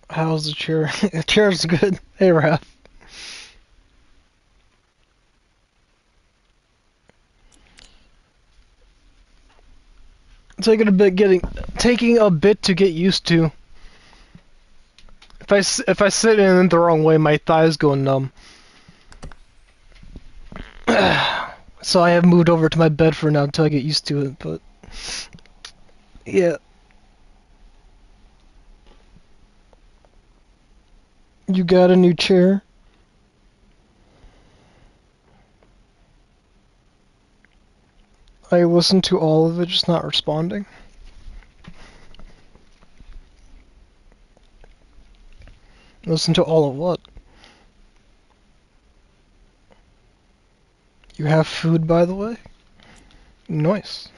How's the chair? The chair's good. Hey, Raph. Taking a bit to get used to. If I sit in it the wrong way, my thighs go numb. So I have moved over to my bed for now until I get used to it, but yeah. You got a new chair? I listened to all of it, just not responding. Listen to all of what? You have food, by the way? Nice.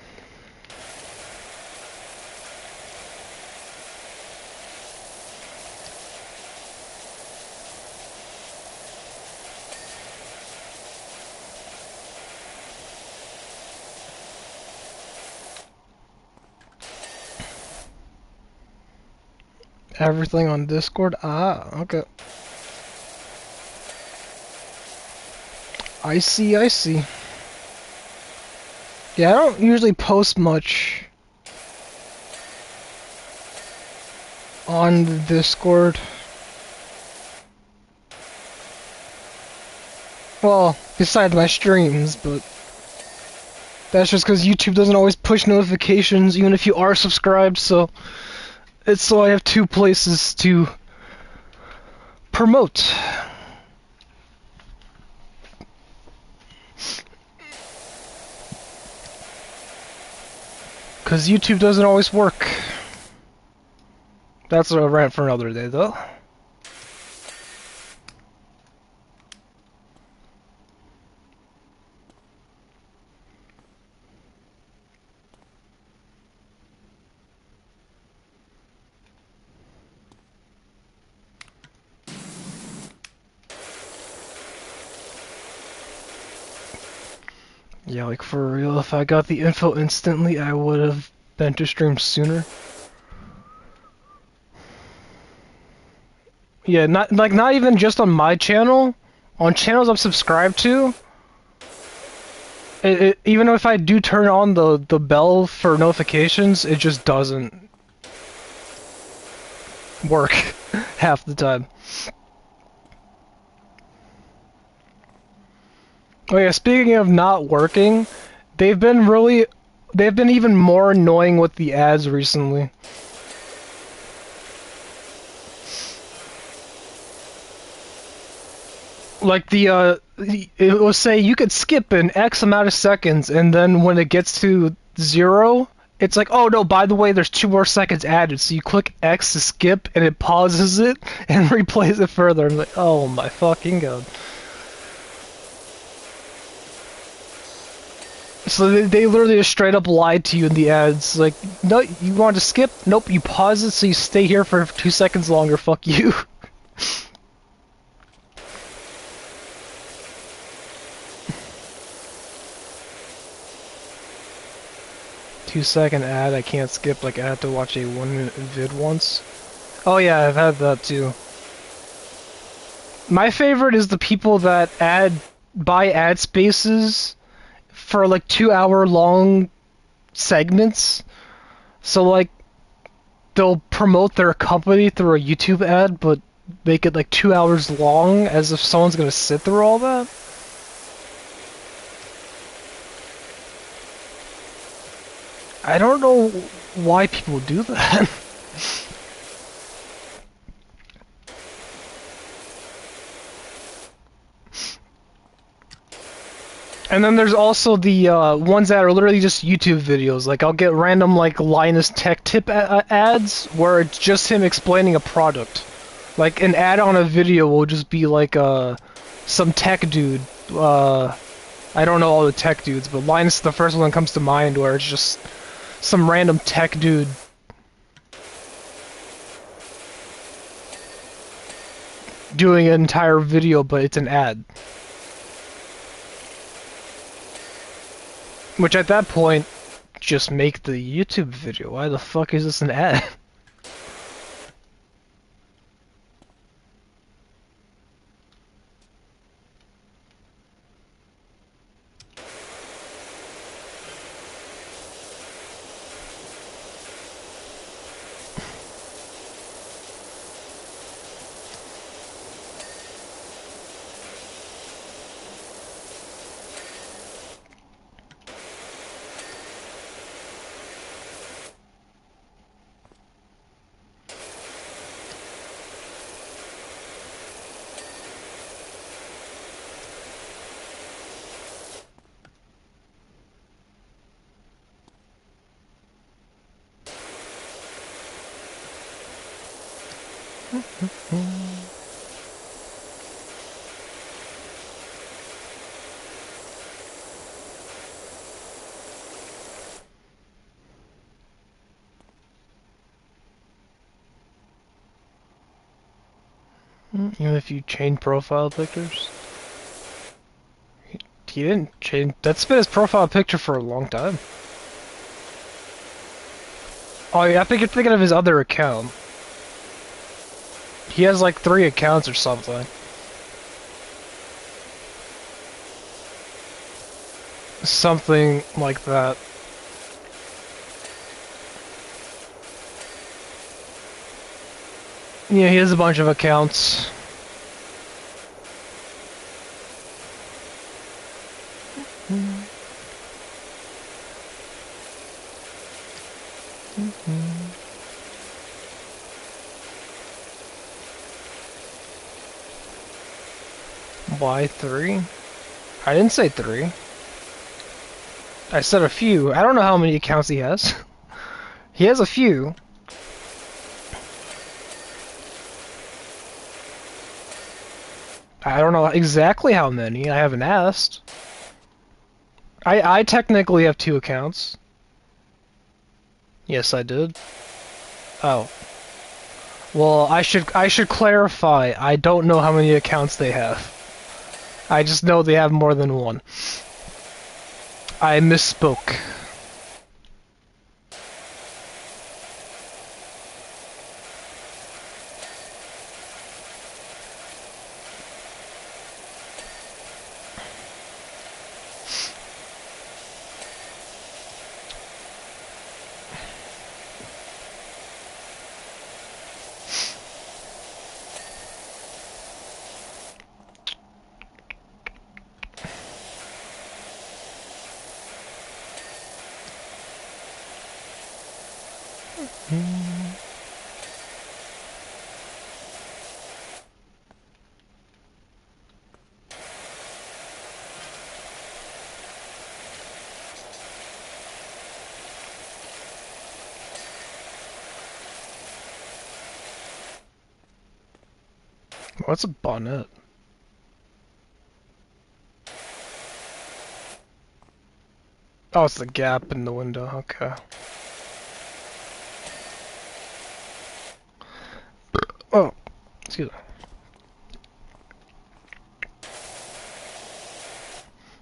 Everything on Discord? Ah, okay. I see, I see. Yeah, I don't usually post much on the Discord. Well, besides my streams, but that's just because YouTube doesn't always push notifications, even if you are subscribed, so it's so I have two places to promote. Because YouTube doesn't always work. That's a rant for another day, though. Yeah, like for real, if I got the info instantly, I would have been to stream sooner. Yeah, not even just on my channel, on channels I'm subscribed to. Even if I do turn on the bell for notifications, it just doesn't work half the time. Oh yeah, speaking of not working, they've been even more annoying with the ads recently. Like it will say you could skip in X amount of seconds, and then when it gets to 0, it's like, oh no, by the way, there's 2 more seconds added. So you click X to skip, and it pauses it and replays it further. I'm like, oh my fucking god. So they literally just straight up lied to you in the ads. Like, no, you want to skip? Nope, you pause it so you stay here for 2 seconds longer. Fuck you. 2-second ad, I can't skip, like I have to watch a 1-minute vid once. Oh yeah, I've had that too. My favorite is the people that buy ad spaces for like 2-hour long segments. So like, they'll promote their company through a YouTube ad, but make it like 2 hours long, as if someone's gonna sit through all that. I don't know why people do that. And then there's also the ones that are literally just YouTube videos. Like, I'll get random, like, Linus Tech Tip ads where it's just him explaining a product. Like, an ad on a video will just be like, some tech dude. I don't know all the tech dudes, but Linus is the first one that comes to mind, where it's just some random tech dude doing an entire video, but it's an ad. Which at that point, just make the YouTube video. Why the fuck is this an ad? Even if you change profile pictures? He didn't change. That's been his profile picture for a long time. Oh yeah, I think you're thinking of his other account. He has like 3 accounts or something. Something like that. Yeah, he has a bunch of accounts. Why 3? I didn't say 3. I said a few. I don't know how many accounts he has. He has a few. I don't know exactly how many. I haven't asked. I technically have 2 accounts. Yes, I did. Oh. Well, I should clarify. I don't know how many accounts they have. I just know they have more than 1. I misspoke. What's a bonnet? Oh, it's the gap in the window. Okay. Oh, excuse me.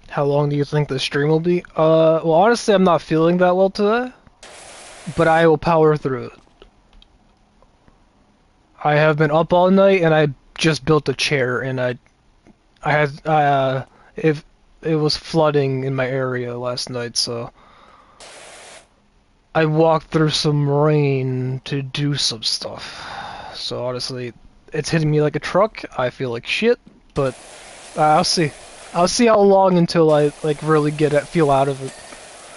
How long do you think the stream will be? Well, honestly, I'm not feeling that well today, but I will power through it. I have been up all night, and I just built a chair, and I had, if it was flooding in my area last night, so I walked through some rain to do some stuff. So honestly, it's hitting me like a truck. I feel like shit, but I'll see. I'll see how long until I like really feel out of it.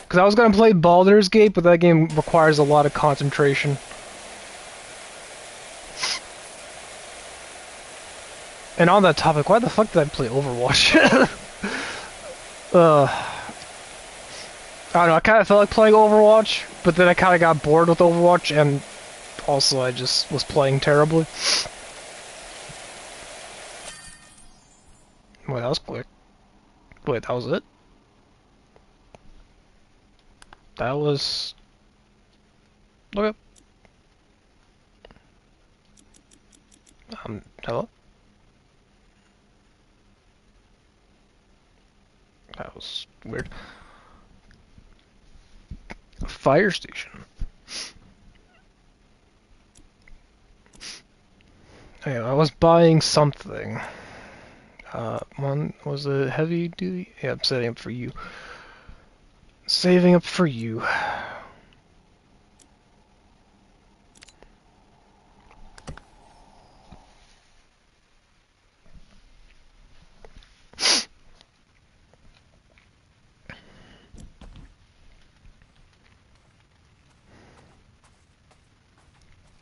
Cause I was gonna play Baldur's Gate, but that game requires a lot of concentration. And on that topic, why the fuck did I play Overwatch? I don't know, I kinda felt like playing Overwatch, but then I kinda got bored with Overwatch, and also I just was playing terribly. Wait, that was quick. Wait, that was it? That was... Okay. Hello? That was weird. A fire station. Anyway, I was buying something. One was a heavy duty. Yeah, I'm setting up for you. Saving up for you.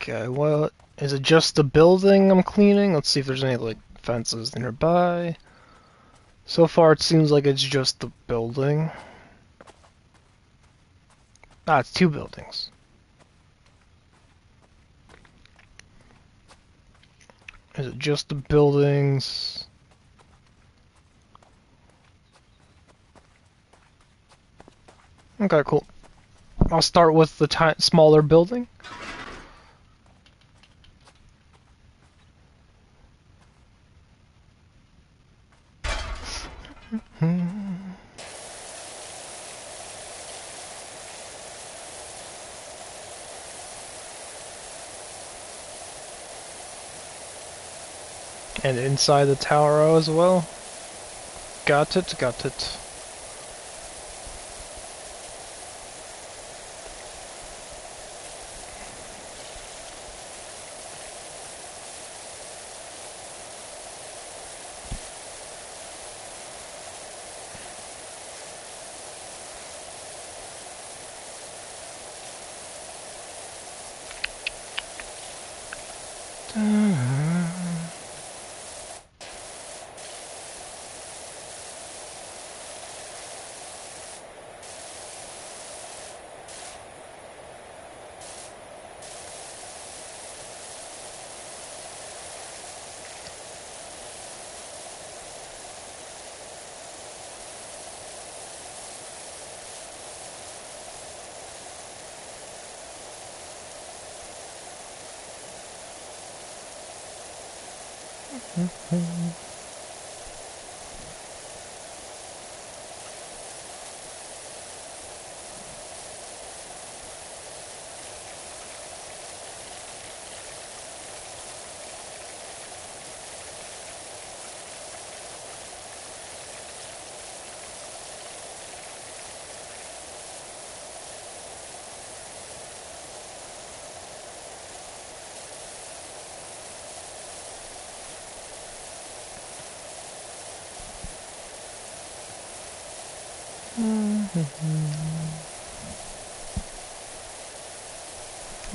Okay, what is it? Just the building I'm cleaning? Let's see if there's any like fences nearby. So far, it seems like it's just the building. Ah, it's 2 buildings. Is it just the buildings? Okay, cool. I'll start with the smaller building. And inside the tower as well. Got it, got it.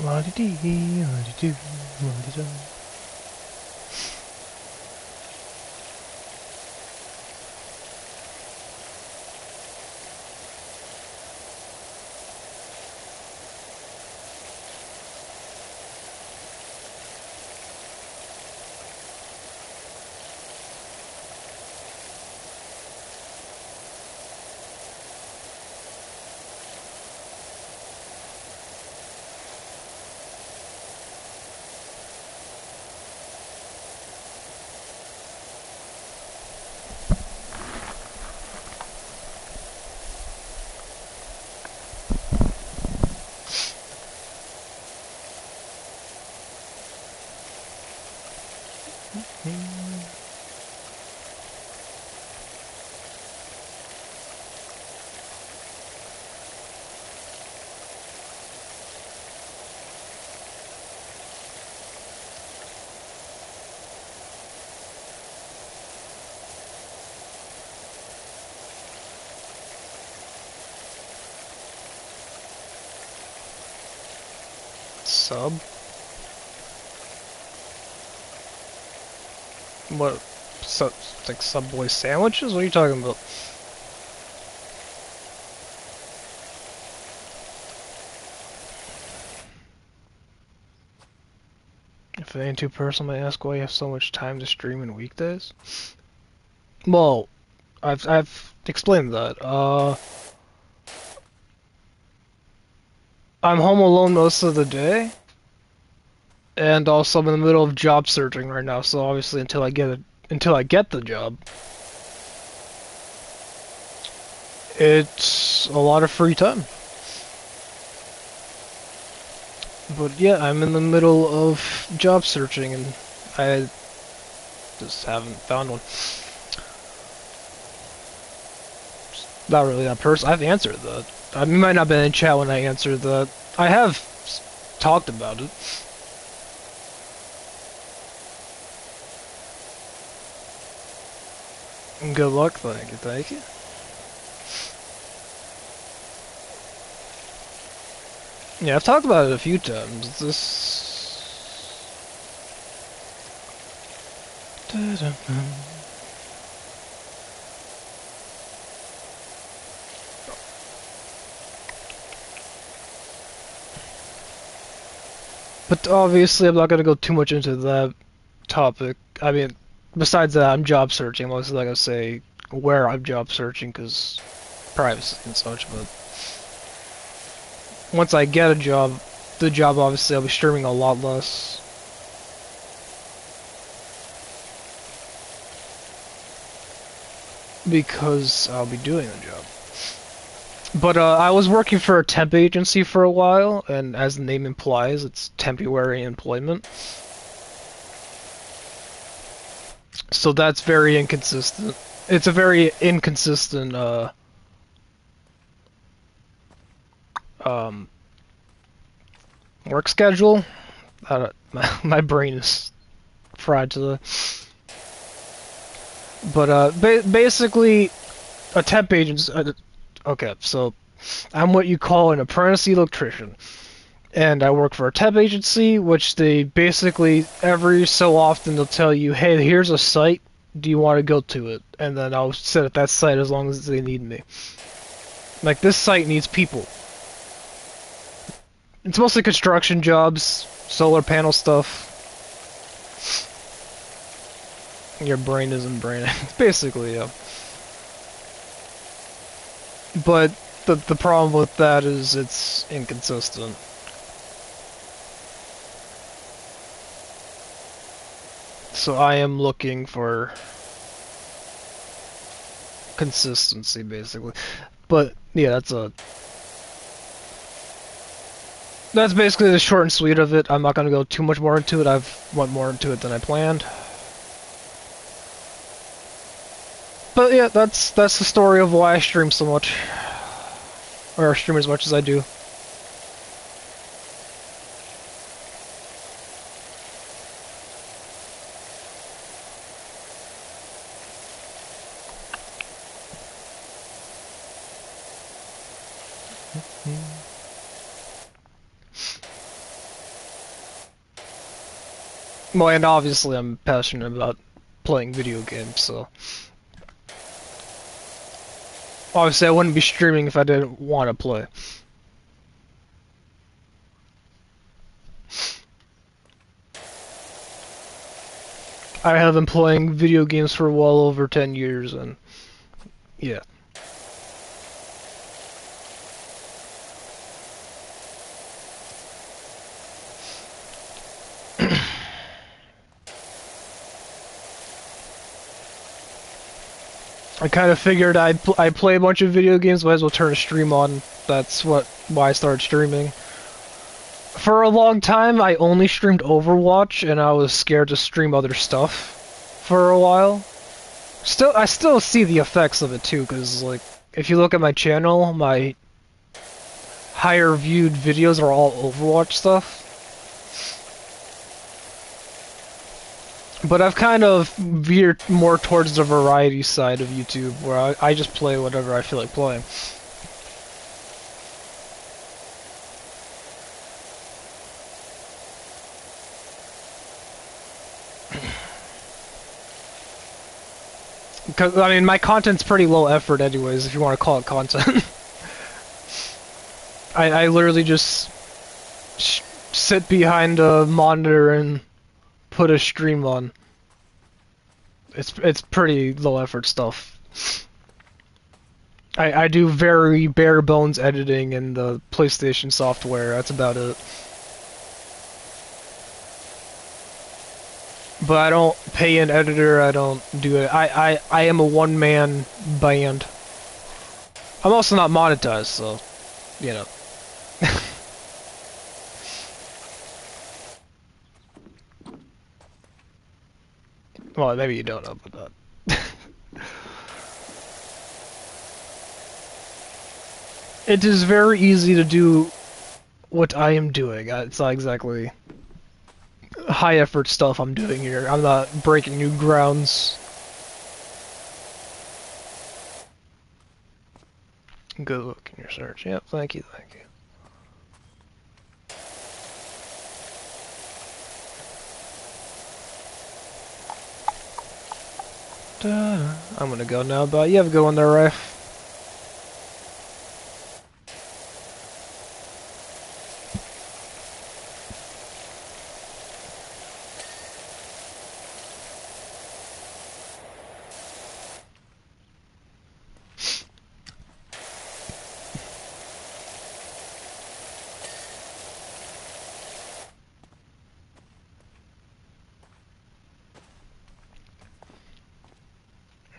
La-di-dee, la-di-doo, la-di-da. Sub? What? Like Subway sandwiches? What are you talking about? If it ain't too personal, I ask why you have so much time to stream in weekdays. Well, I've explained that. I'm home alone most of the day, and also I'm in the middle of job searching right now. So obviously, until I get the job, it's a lot of free time. But yeah, I'm in the middle of job searching, and I just haven't found one. Not really that person. I've answered that. I might not have been in chat when I answered that. I have talked about it. Good luck, thank you, thank you. Yeah, I've talked about it a few times. But obviously I'm not gonna go too much into that topic. I mean, besides that, I'm job searching. Mostly, like I say, where I'm job searching because privacy and such. But once I get a job, the job obviously I'll be streaming a lot less. Because I'll be doing the job. But I was working for a temp agency for a while, and as the name implies, it's temporary employment. So that's very inconsistent. It's a very inconsistent work schedule. My brain is fried to the. But basically, a temp agency. Okay, so I'm what you call an apprentice electrician. And I work for a temp agency, which they basically, every so often, they'll tell you, hey, here's a site, do you want to go to it? And then I'll sit at that site as long as they need me. Like, this site needs people. It's mostly construction jobs, solar panel stuff. Your brain isn't braining. Basically, yeah. But the problem with that is it's inconsistent. So I am looking for consistency, basically. But yeah, that's basically the short and sweet of it. I'm not gonna go too much more into it. I've went more into it than I planned. But yeah, that's the story of why I stream so much, or stream as much as I do. Well, and obviously I'm passionate about playing video games, so obviously I wouldn't be streaming if I didn't want to play. I have been playing video games for well over 10 years, and yeah. I kind of figured I play a bunch of video games, might as well turn a stream on. That's why I started streaming. For a long time, I only streamed Overwatch, and I was scared to stream other stuff for a while. I still see the effects of it too, because like if you look at my channel, my higher viewed videos are all Overwatch stuff. But I've kind of veered more towards the variety side of YouTube, where I just play whatever I feel like playing. Because, I mean, my content's pretty low effort anyways, if you want to call it content. I literally just sit behind a monitor and put a stream on. It's pretty low effort stuff. I do very bare bones editing in the PlayStation software, that's about it. But I don't pay an editor, I don't do it. I am a one-man band. I'm also not monetized, so, you know. Well, maybe you don't know about that. It is very easy to do what I am doing. It's not exactly high effort stuff I'm doing here. I'm not breaking new grounds. Good look in your search. Yep, thank you, thank you. I'm gonna go now, but you have a good one there, Rafe.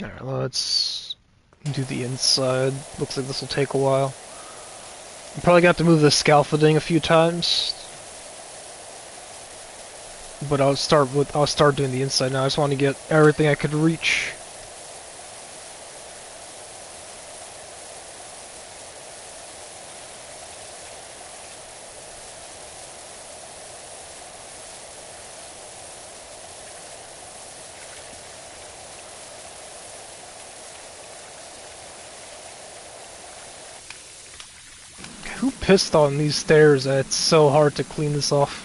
Alright, let's do the inside. Looks like this will take a while. I'm probably got to move the scaffolding a few times. But I'll start doing the inside now. I just want to get everything I could reach. Who pissed on these stairs that it's so hard to clean this off?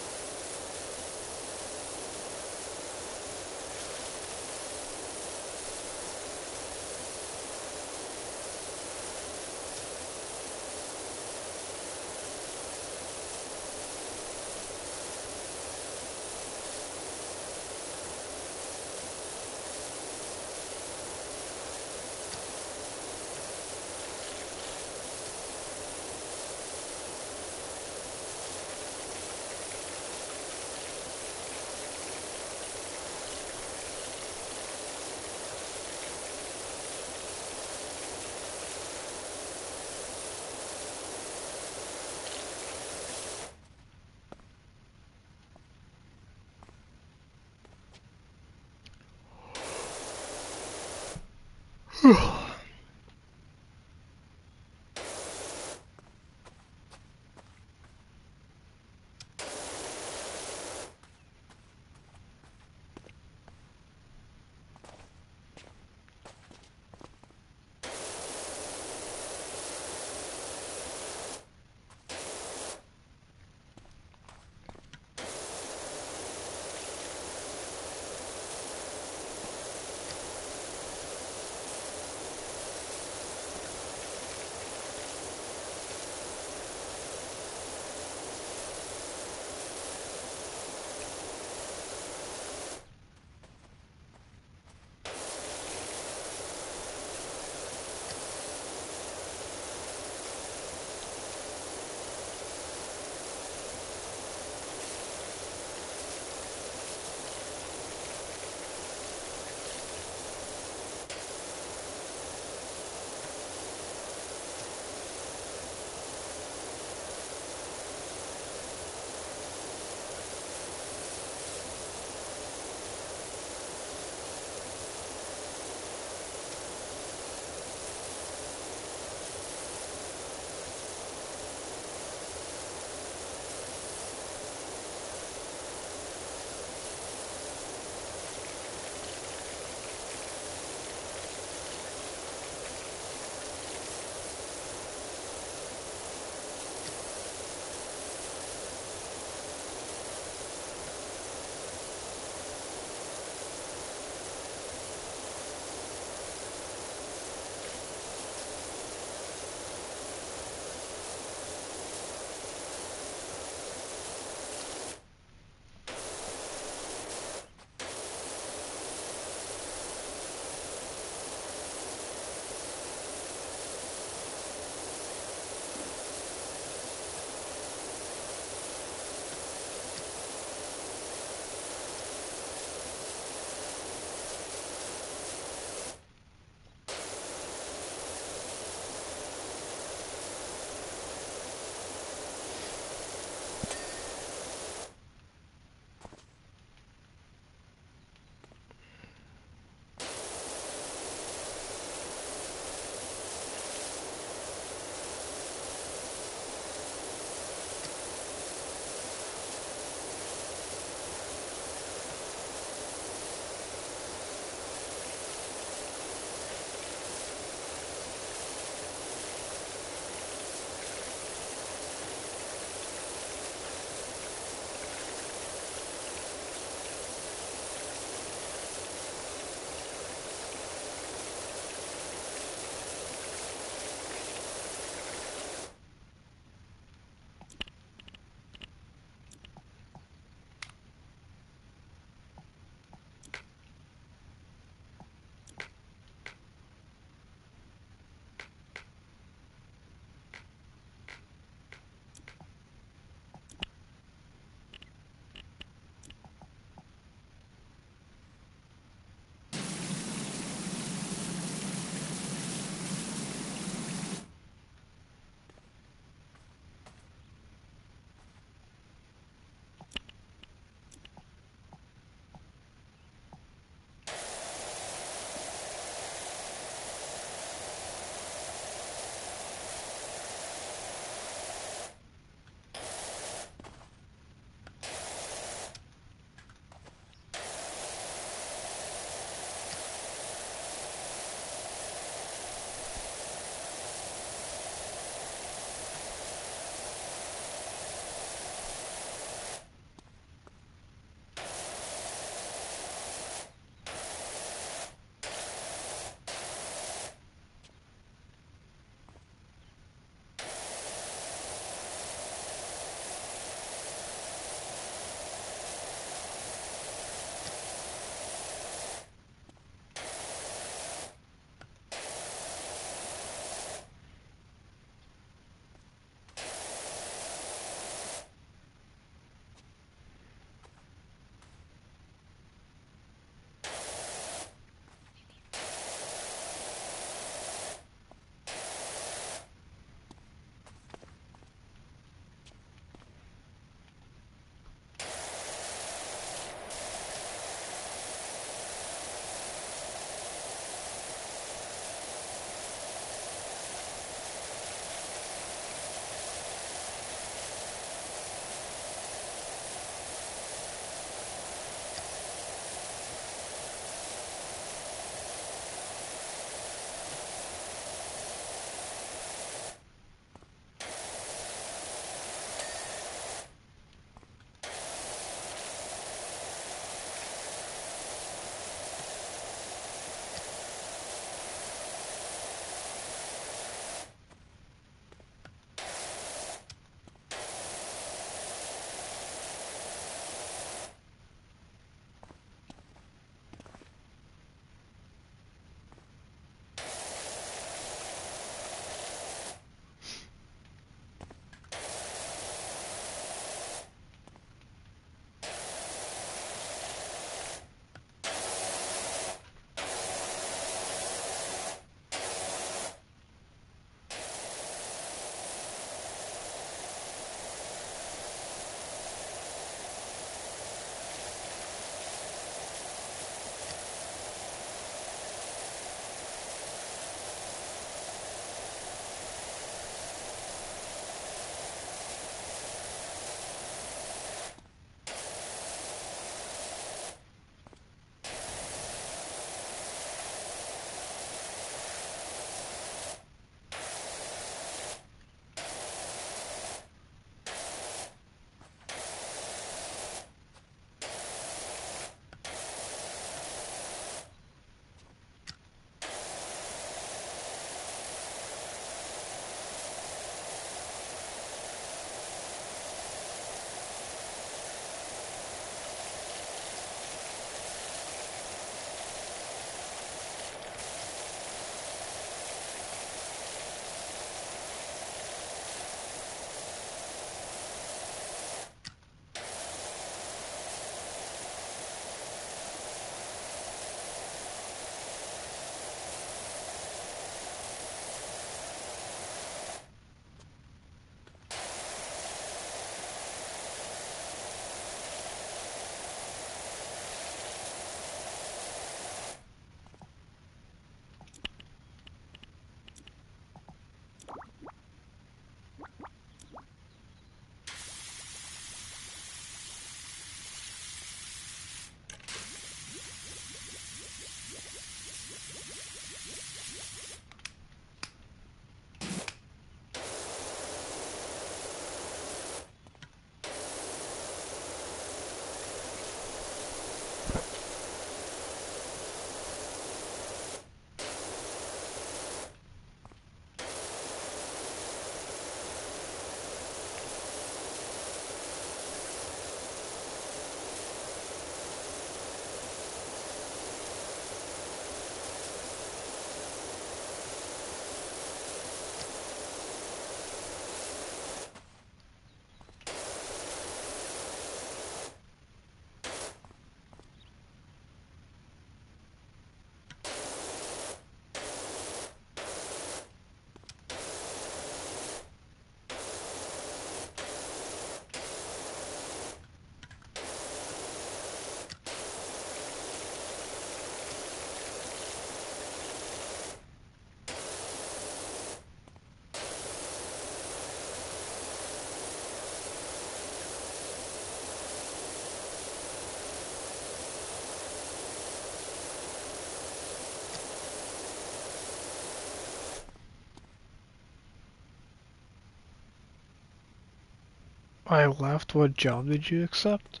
I left. What job did you accept?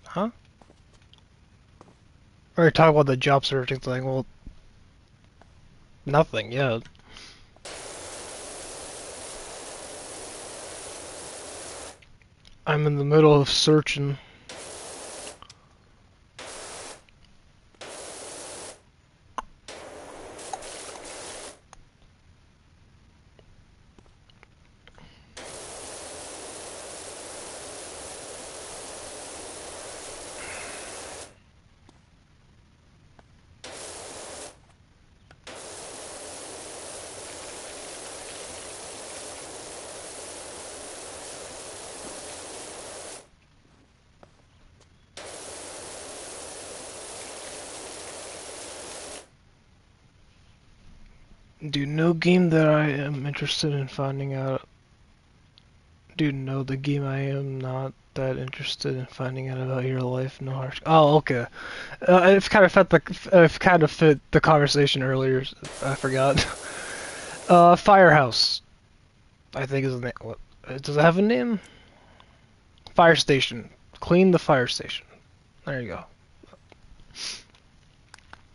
Huh? Or talk about the job searching thing. Well, nothing yet. I'm in the middle of searching. Dude, no game that I am interested in finding out. Dude, no, the game I am not that interested in finding out about your life. No harsh. Oh, okay. It's kind of fit the conversation earlier. I forgot. Firehouse. I think is the name. What? Does it have a name? Fire station. Clean the fire station. There you go.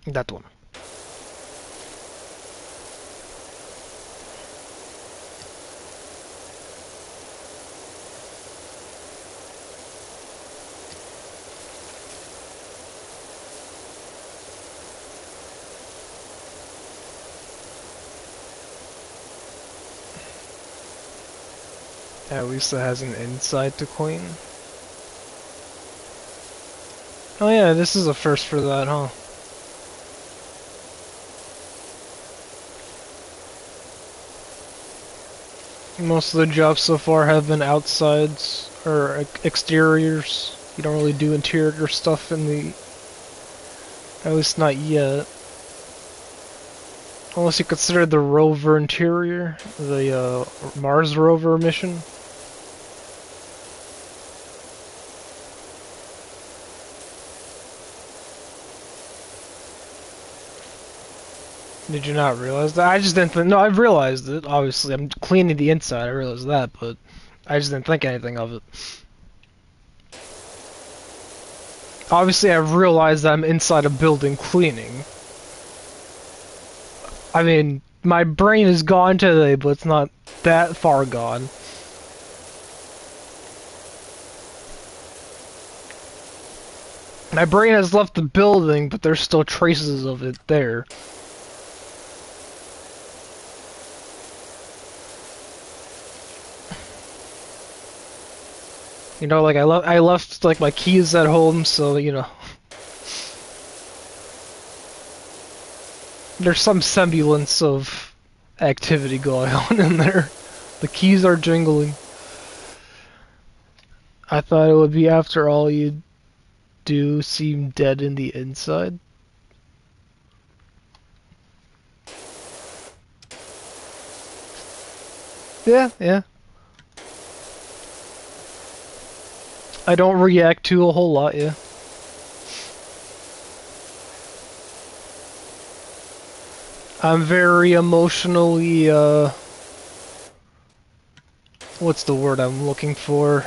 That one. At least it has an inside to clean. Oh yeah, this is a first for that, huh? Most of the jobs so far have been outsides or exteriors. You don't really do interior stuff in the... At least not yet. Unless you consider the rover interior, the Mars rover mission. Did you not realize that? I just didn't think... No, I've realized it, obviously. I'm cleaning the inside, I realized that, but I just didn't think anything of it. Obviously, I've realized that I'm inside a building cleaning. I mean, my brain is gone today, but it's not that far gone. My brain has left the building, but there's still traces of it there. You know, like I left like my keys at home, so you know. There's some semblance of activity going on in there. The keys are jingling. I thought it would be after all you do seem dead in the inside. Yeah, yeah. I don't react to a whole lot, yeah. I'm very emotionally, what's the word I'm looking for?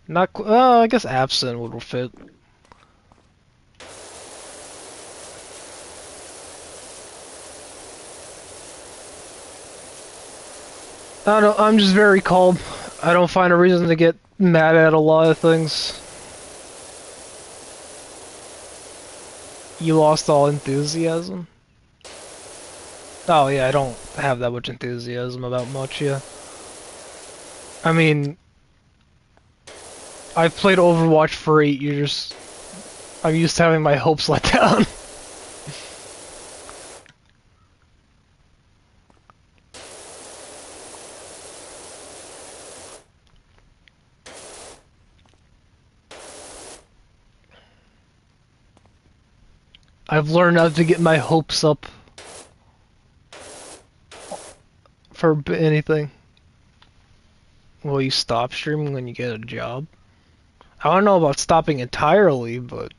Not, I guess absent would fit. I don't know, I'm just very calm. I don't find a reason to get mad at a lot of things. You lost all enthusiasm? Oh yeah, I don't have that much enthusiasm about much, yeah. I mean, I've played Overwatch for 8 years. I'm used to having my hopes let down. I've learned not to get my hopes up for anything. Will you stop streaming when you get a job? I don't know about stopping entirely, but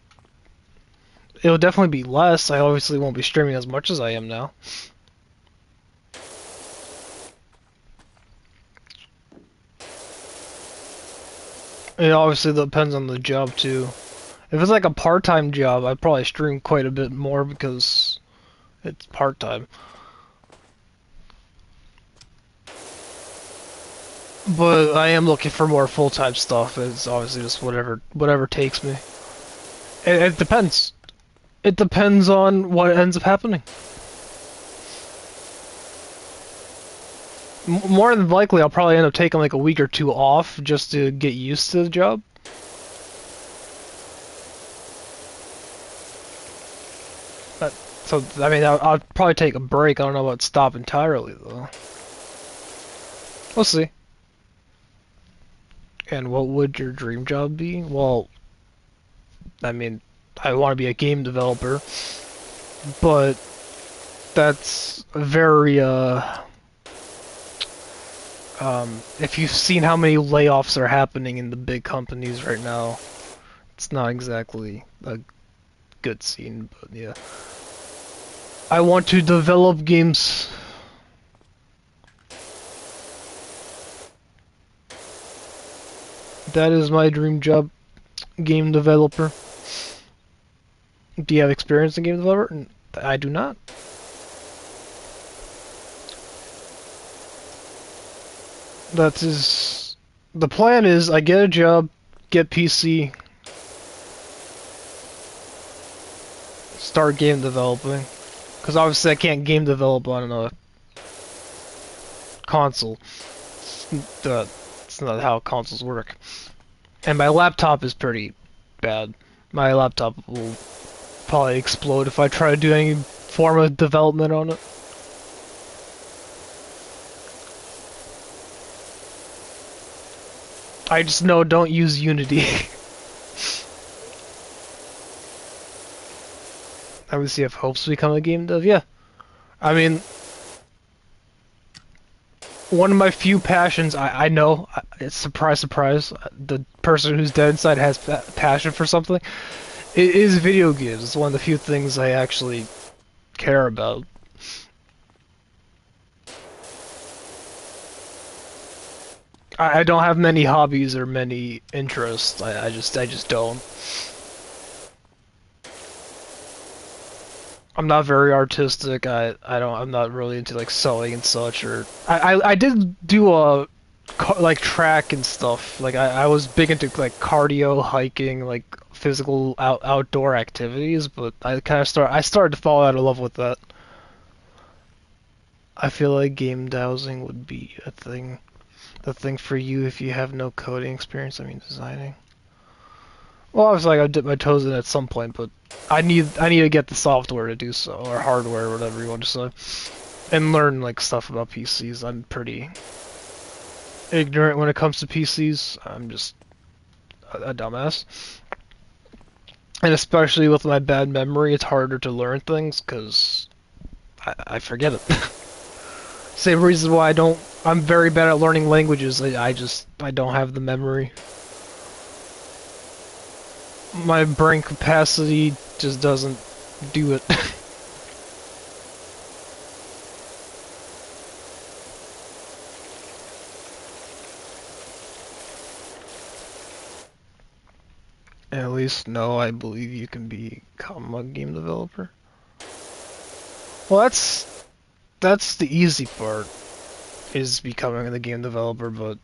it'll definitely be less. I obviously won't be streaming as much as I am now. It obviously depends on the job too. If it's like a part-time job, I'd probably stream quite a bit more because it's part-time. But I am looking for more full-time stuff. It's obviously just whatever takes me. It depends. It depends on what ends up happening. More than likely, I'll probably end up taking like a week or two off just to get used to the job. So, I mean, I'll probably take a break. I don't know about stop entirely, though. We'll see. And what would your dream job be? Well, I mean, I want to be a game developer, but that's very, if you've seen how many layoffs are happening in the big companies right now, it's not exactly a good scene, but yeah. I want to develop games. That is my dream job, game developer. Do you have experience in game developer? I do not. That is... The plan is I get a job, get PC, start game developing. Because obviously I can't game develop on a console. It's not how consoles work. And my laptop is pretty bad. My laptop will probably explode if I try to do any form of development on it. I just know don't use Unity. I would see if hopes to become a game dev. Yeah. I mean, one of my few passions, I know, it's surprise, surprise, the person who's dead inside has passion for something. It is video games. It's one of the few things I actually care about. I don't have many hobbies or many interests. I just don't. I'm not very artistic. I'm not really into like sewing and such. Or I did do a like track and stuff. Like I was big into like cardio, hiking, like physical outdoor activities. But I started to fall out of love with that. I feel like game dowsing would be a thing. The thing for you if you have no coding experience. I mean designing. Well, obviously I'll dip my toes in at some point, but I need to get the software to do so, or hardware, or whatever you want to say, and learn like stuff about PCs. I'm pretty ignorant when it comes to PCs. I'm just a dumbass, and especially with my bad memory, it's harder to learn things because I forget it. Same reason why I'm very bad at learning languages. I don't have the memory. My brain capacity just doesn't do it. At least no, I believe you can become a game developer. Well, that's the easy part, is becoming the game developer, but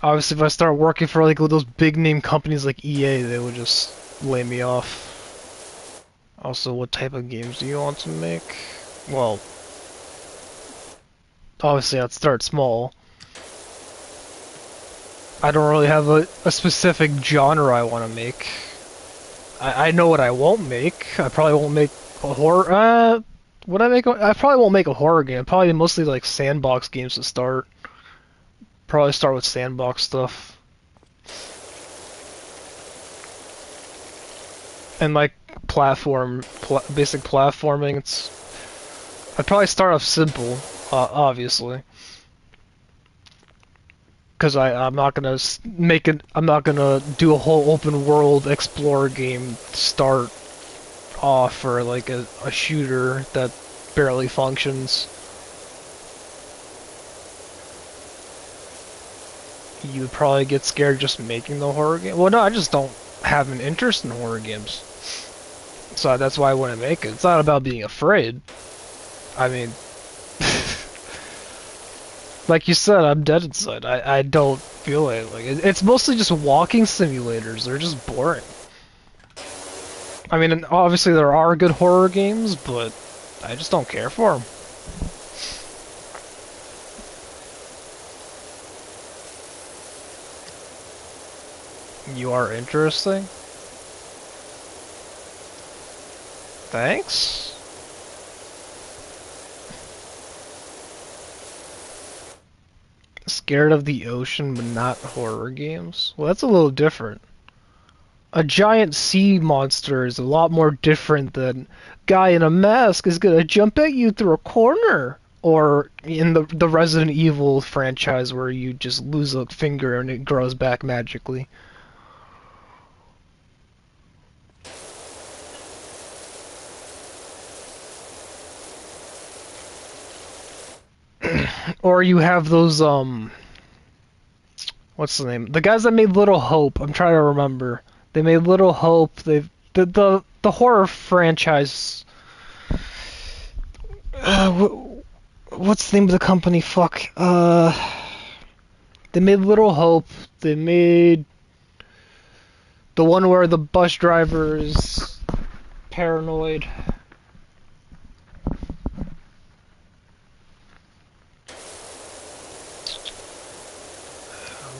obviously if I start working for like those big name companies like EA, they would just lay me off. Also, what type of games do you want to make? Well, obviously I'd start small. I don't really have a specific genre I want to make. I know what I won't make. I probably won't make a horror. Would I make? I probably won't make a horror game. Probably mostly like sandbox games to start. Probably start with sandbox stuff. And like basic platforming. I'd probably start off simple, obviously. Because I'm not gonna I'm not gonna do a whole open world explorer game to start off, or like a shooter that barely functions. you would probably get scared just making the horror game. Well, no, I just don't have an interest in horror games. So that's why I wouldn't make it. It's not about being afraid. I mean, like you said, I'm dead inside. I don't feel it. Like it's mostly just walking simulators. They're just boring. I mean, obviously there are good horror games, but I just don't care for them. You are interesting. Thanks. Scared of the ocean, but not horror games? Well, that's a little different. A giant sea monster is a lot more different than guy in a mask is gonna jump at you through a corner. Or in the Resident Evil franchise where you just lose a finger and it grows back magically. Or you have those, what's the name? The guys that made Little Hope. I'm trying to remember. They made Little Hope. The horror franchise. What's the name of the company? Fuck. They made Little Hope. They made the one where the bus driver is paranoid.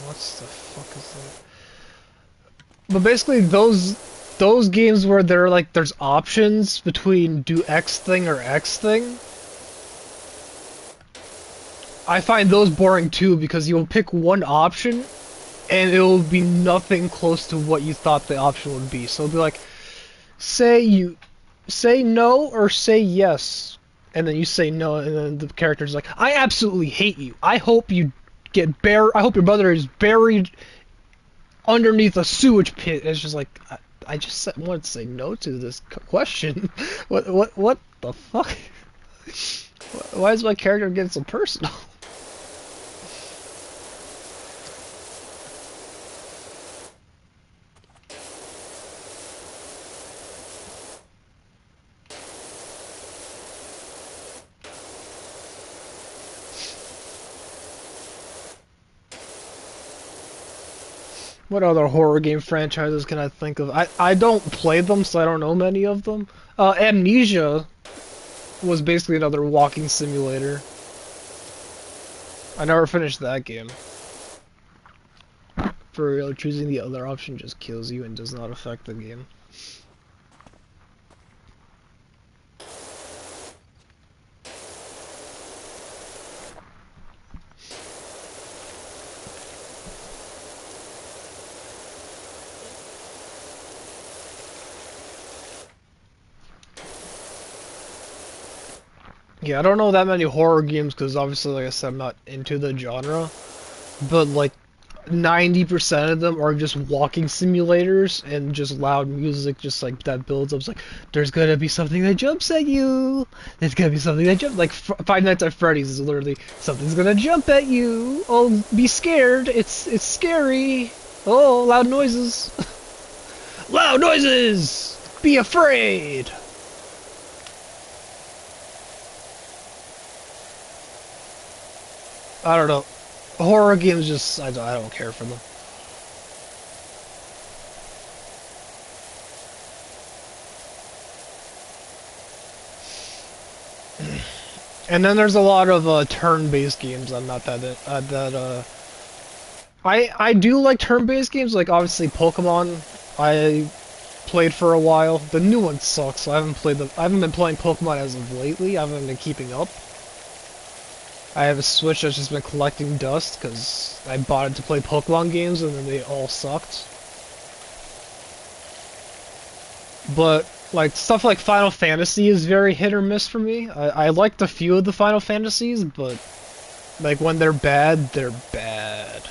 What's the fuck is that? But basically, those games where they're like there's options between do X thing or X thing. I find those boring too because you'll pick one option and it'll be nothing close to what you thought the option would be. So it'll be like, say no or say yes, and then you say no, and then the character's like, I absolutely hate you. I hope you I hope your brother is buried underneath a sewage pit. And it's just like, I just wanted to say no to this question. What the fuck? Why is my character getting so personal? What other horror game franchises can I think of? I don't play them, so I don't know many of them. Amnesia was basically another walking simulator. I never finished that game. For real, choosing the other option just kills you and does not affect the game. Yeah, I don't know that many horror games because obviously, like I said, I'm not into the genre. But like 90% of them are just walking simulators and just loud music, just like that builds up. It's like there's gonna be something that jumps at you. There's gonna be something that jumps. Like Five Nights at Freddy's is literally something's gonna jump at you. Oh, be scared. It's scary. Oh, loud noises. Loud noises. Be afraid. I don't know. Horror games just, I don't care for them. And then there's a lot of turn-based games. I'm not I do like turn-based games, like obviously Pokemon. I played for a while. The new one sucks, so I haven't played them. I haven't been playing Pokemon as of lately. I haven't been keeping up. I have a Switch that's just been collecting dust because I bought it to play Pokemon games and then they all sucked. But like stuff like Final Fantasy is very hit or miss for me. I liked a few of the Final Fantasies, but like when they're bad, they're bad.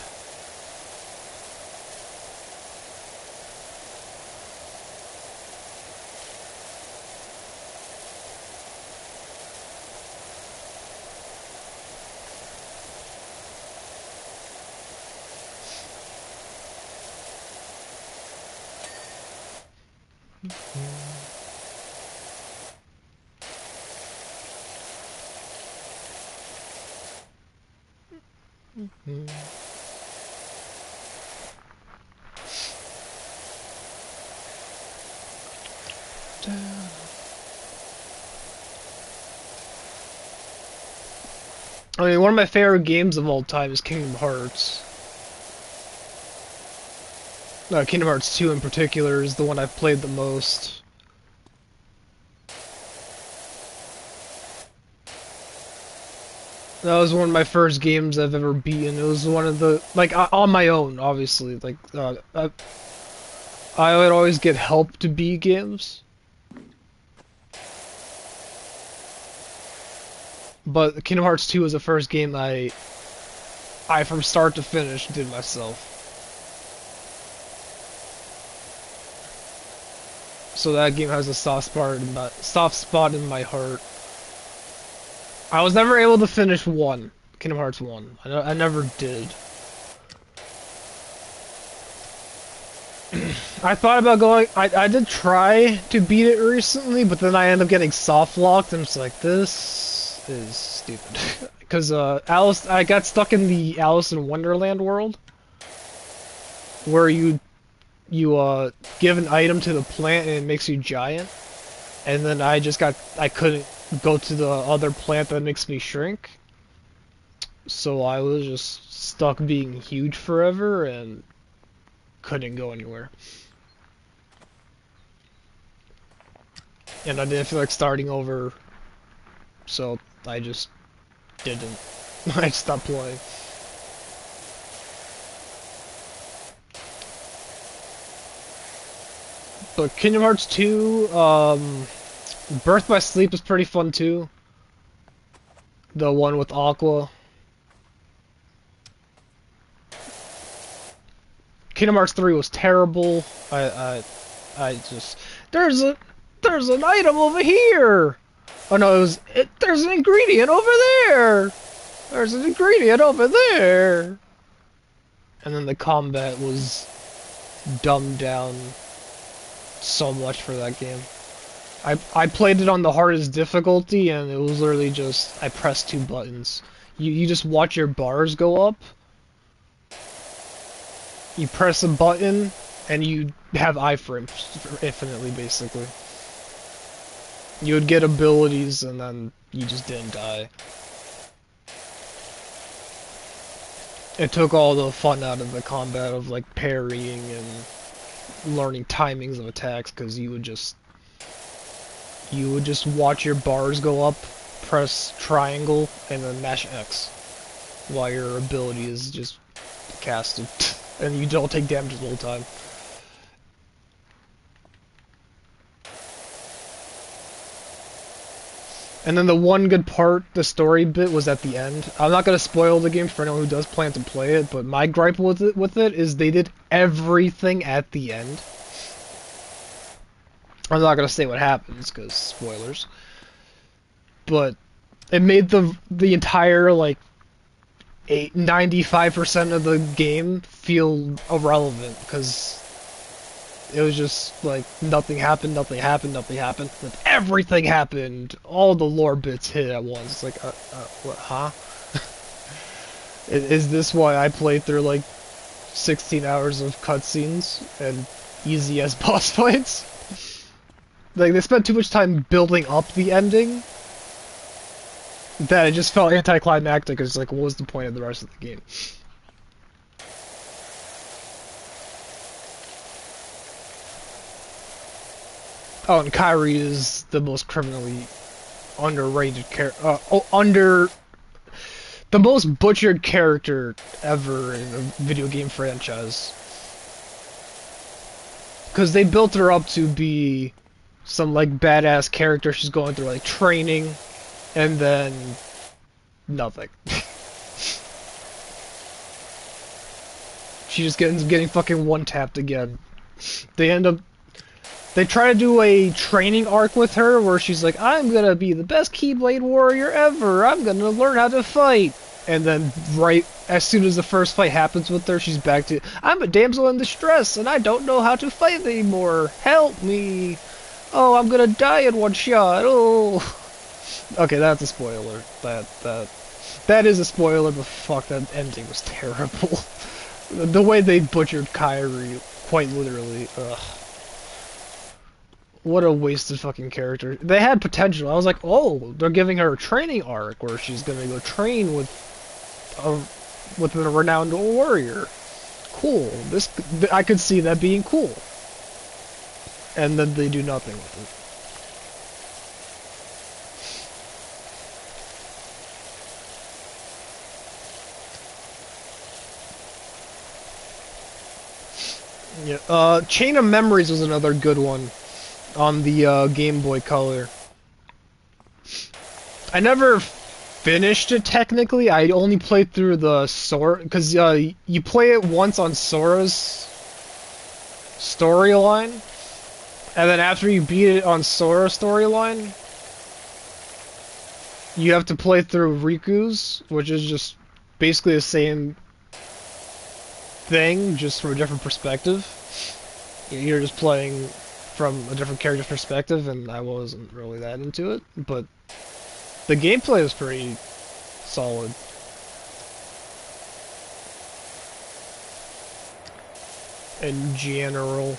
I mean, one of my favorite games of all time is Kingdom Hearts. Kingdom Hearts 2 in particular is the one I've played the most. That was one of my first games I've ever beaten. It was one of the, like, on my own, obviously. Like, I would always get help to beat games. But Kingdom Hearts 2 was the first game I from start to finish did myself. So that game has a soft spot in my heart. I was never able to finish Kingdom Hearts 1. I never did. I thought about going. I did try to beat it recently, but then I ended up getting soft locked, and it's like, this is stupid. Because I got stuck in the Alice in Wonderland world, where you give an item to the plant and it makes you giant, and then I couldn't go to the other plant that makes me shrink, so I was just stuck being huge forever and couldn't go anywhere. And I didn't feel like starting over, so I just didn't. I stopped playing. But Kingdom Hearts 2, Birth by Sleep is pretty fun too. The one with Aqua. Kingdom Hearts 3 was terrible. I just there's an item over here. Oh no, there's an ingredient over there. There's an ingredient over there. And then the combat was dumbed down so much for that game. I played it on the hardest difficulty, and it was literally just I pressed 2 buttons. You just watch your bars go up. You press a button, and you have iframes infinitely, basically. You would get abilities, and then you just didn't die. It took all the fun out of the combat of like parrying and learning timings of attacks, because you would just watch your bars go up, press triangle, and then mash X while your ability is just casted, and you don't take damage the whole time. And then the one good part, the story bit, was at the end. I'm not gonna spoil the game for anyone who does plan to play it, but my gripe with it is they did everything at the end. I'm not gonna say what happens, because spoilers. But it made the entire, like, 95% of the game feel irrelevant, because it was just like nothing happened, nothing happened, nothing happened. Then everything happened. All the lore bits hit at once. It's like, what, huh? Is this why I played through like 16 hours of cutscenes and easy as boss fights? Like, they spent too much time building up the ending that it just felt anticlimactic. It's like, what was the point of the rest of the game? Oh, and Kyrie is the most criminally underrated character, the most butchered character ever in a video game franchise. Because they built her up to be some, like, badass character. She's going through, like, training, and then nothing. She just getting fucking one-tapped again. They try to do a training arc with her where she's like, I'm gonna be the best Keyblade warrior ever. I'm gonna learn how to fight. And then right as soon as the first fight happens with her, she's back to, I'm a damsel in distress and I don't know how to fight anymore. Help me. Oh, I'm gonna die in one shot. Oh. Okay, that's a spoiler. That is a spoiler, but fuck, that ending was terrible. The way they butchered Kyrie, quite literally. Ugh. What a wasted fucking character. They had potential. I was like, oh, they're giving her a training arc where she's gonna go train with a renowned warrior. Cool. I could see that being cool. And then they do nothing with it. Yeah. Chain of Memories was another good one on the Game Boy Color. I never finished it technically. I only played through the Sora, because you play it once on Sora's storyline, and then after you beat it on Sora's storyline, you have to play through Riku's, which is just basically the same thing, just from a different perspective. You're just playing from a different character's perspective, and I wasn't really that into it, but the gameplay was pretty solid. In general.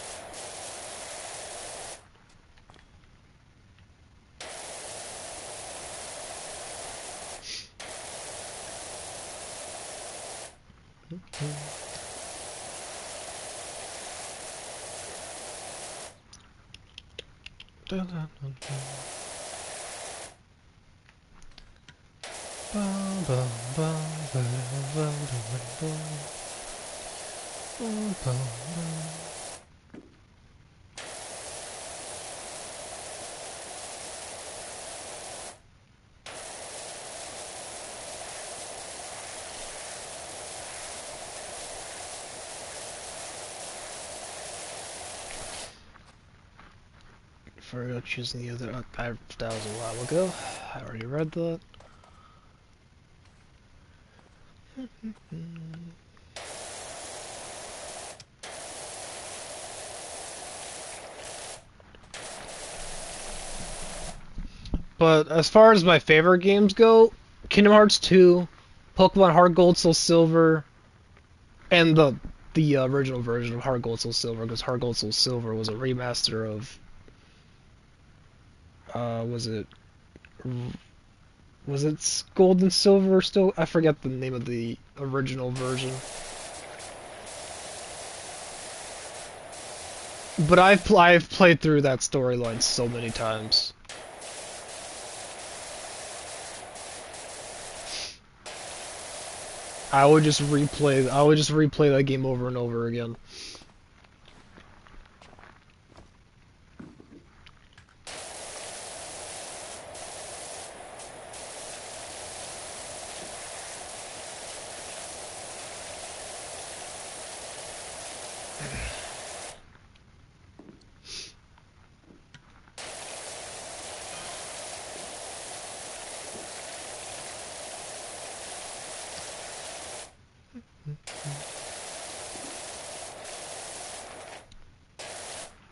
For choosing the other, that was a while ago. I already read that. But as far as my favorite games go, Kingdom Hearts 2, Pokemon Heart Gold, Soul Silver, and the original version of Heart Gold, Soul Silver, because Heart Gold, Soul Silver was a remaster of was it Gold and Silver still? I forget the name of the original version. But I've played through that storyline so many times. I would just replay that game over and over again.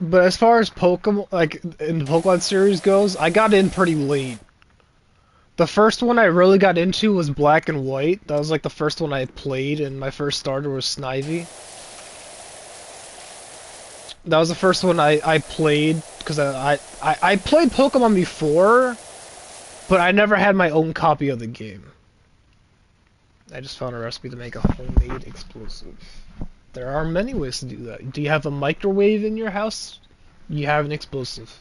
But as far as Pokemon, like in the Pokemon series goes, I got in pretty late. The first one I really got into was Black and White. That was like the first one I played, and my first starter was Snivy. That was the first one I played, because I played Pokemon before, but I never had my own copy of the game. I just found a recipe to make a homemade explosive. There are many ways to do that. Do you have a microwave in your house? You have an explosive.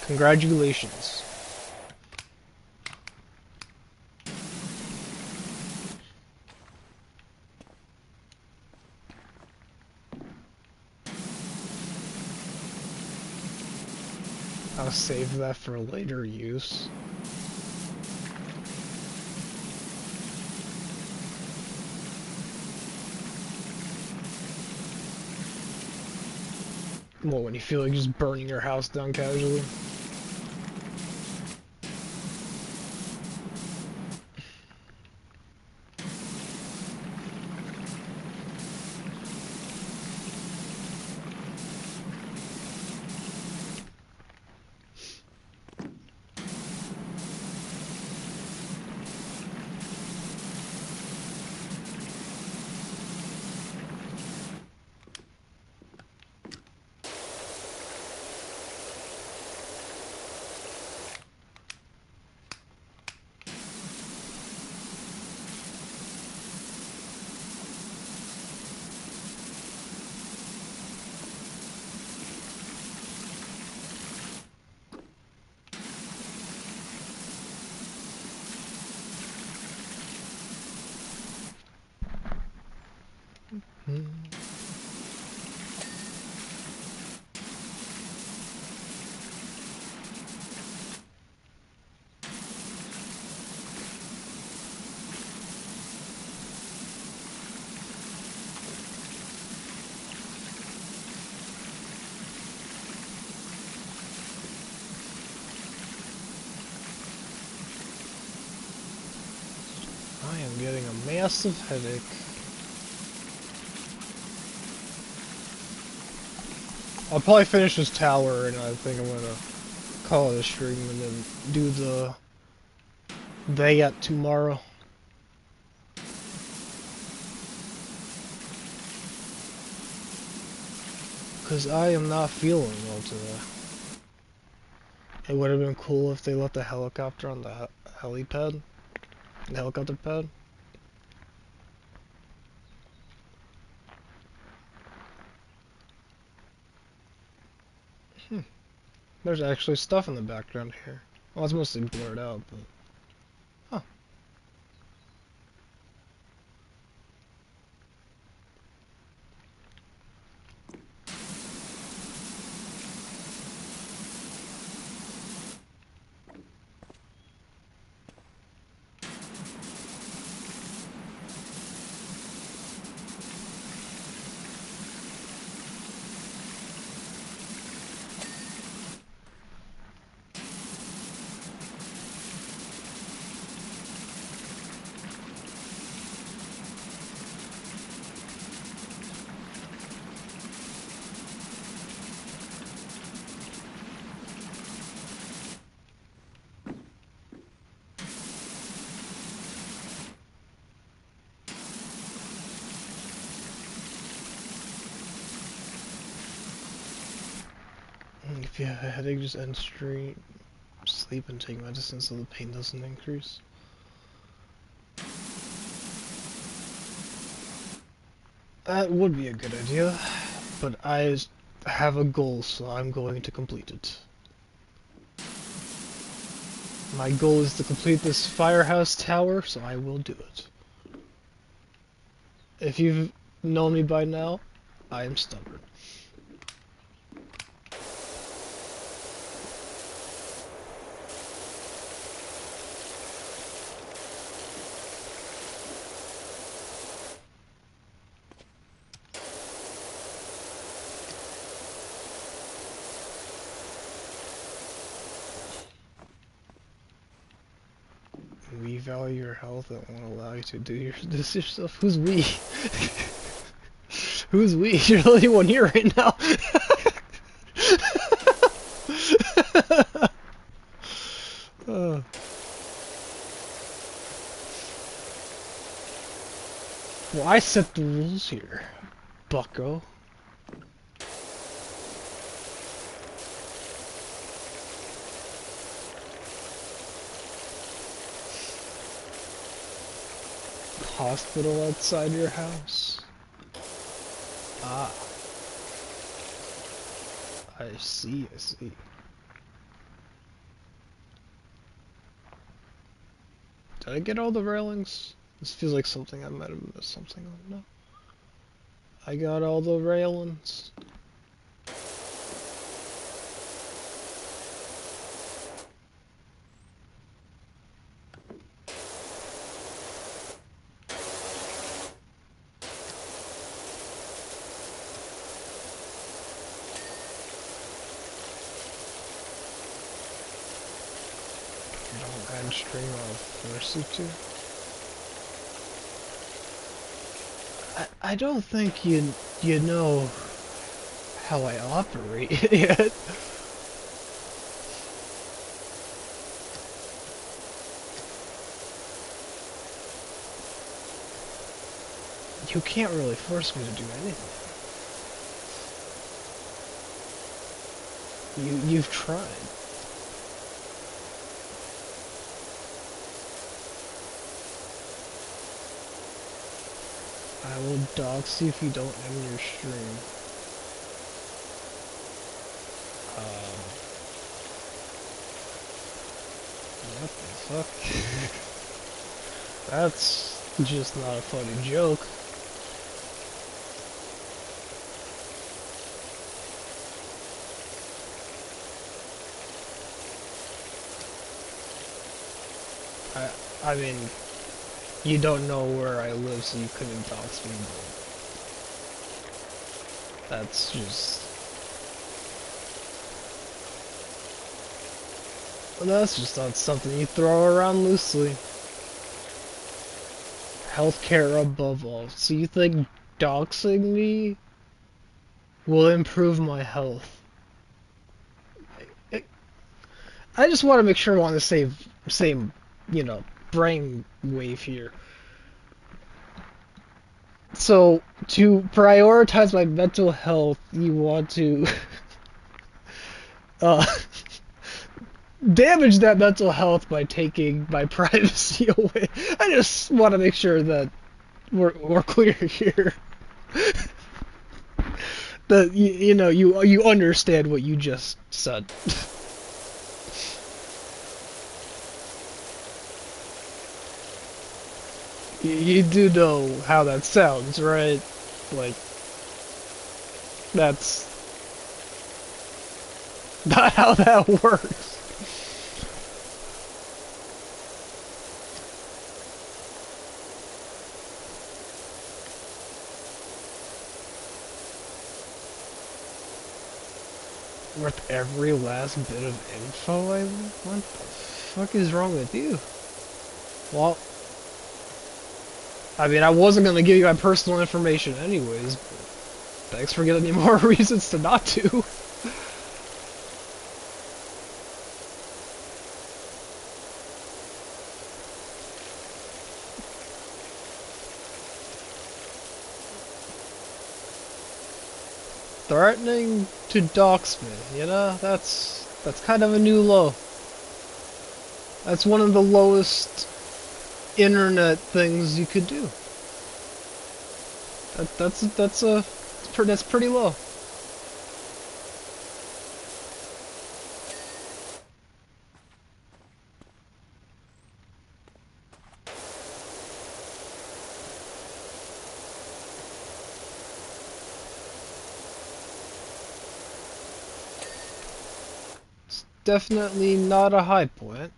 Congratulations. I'll save that for later use. Well, when you feel like just burning your house down casually. I am getting a massive headache. I'll probably finish this tower and I think I'm gonna call it a stream and then do the they at tomorrow. Cause I am not feeling well today. It would have been cool if they left the helicopter on the helipad. The helicopter pad. There's actually stuff in the background here. Well, it's mostly blurred out, but... Huh. If you have a headache, just end stream, sleep, and take medicine so the pain doesn't increase. That would be a good idea, but I have a goal, so I'm going to complete it. My goal is to complete this firehouse tower, so I will do it. If you've known me by now, I am stubborn. We value your health and won't allow you to do this yourself. Who's we? Who's we? You're the only one here right now. Well, I set the rules here, bucko. Hospital outside your house. Ah. I see, I see. Did I get all the railings? This feels like something I might have missed something on. No. I got all the railings. Don't add stream of Mercy to. I don't think you know how I operate yet. You can't really force me to do anything. You've tried. I will dox you if you don't end your stream. What the fuck? That's just not a funny joke. I mean, you don't know where I live, so you couldn't dox me, but that's just... Well, that's just not something you throw around loosely. Healthcare above all. So you think doxing me will improve my health? I just want to make sure we're on the same, brain wave here. So, to prioritize my mental health, you want to uh, damage that mental health by taking my privacy away. I just want to make sure that we're clear here. That you understand what you just said. You do know how that sounds, right? Like, that's not how that works. Worth every last bit of info I want? What the fuck is wrong with you? Well, I mean, I wasn't gonna give you my personal information anyways, but thanks for giving me more reasons to not to. Threatening to dox me, that's kind of a new low. That's one of the lowest internet things you could do. That's pretty low. It's definitely not a high point.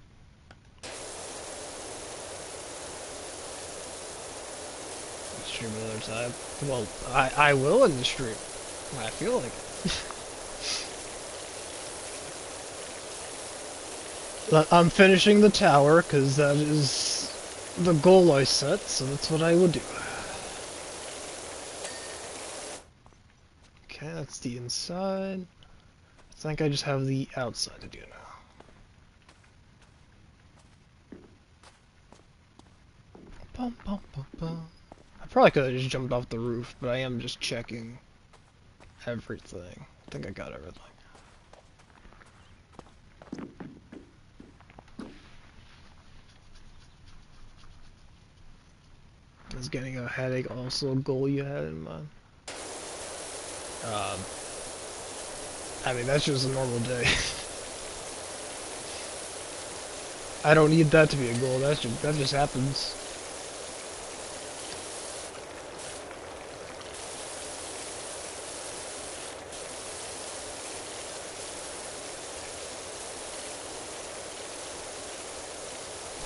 Stream another time. Well, I will in the stream. I feel like it. I'm finishing the tower because that is the goal I set, so that's what I will do. Okay, that's the inside. I think I just have the outside to do now. Bum, bum, bum, bum. I probably could have just jumped off the roof, but I am just checking everything. I think I got everything. Is getting a headache also a goal you had in mind? I mean, that's just a normal day. I don't need that to be a goal, that just happens.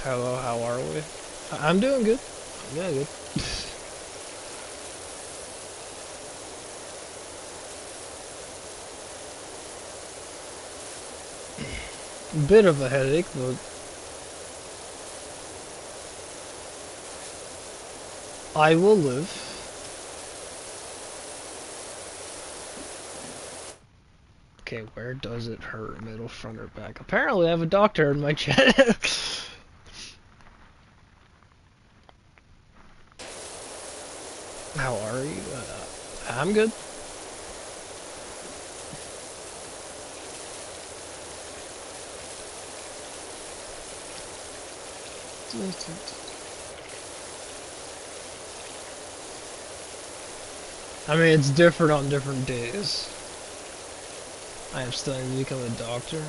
Hello, how are we? I'm doing good. I'm doing good. Bit of a headache, but I will live. Okay, where does it hurt? Middle, front, or back? Apparently I have a doctor in my chat. How are you? I'm good. I mean, it's different on different days. I am studying to become a doctor.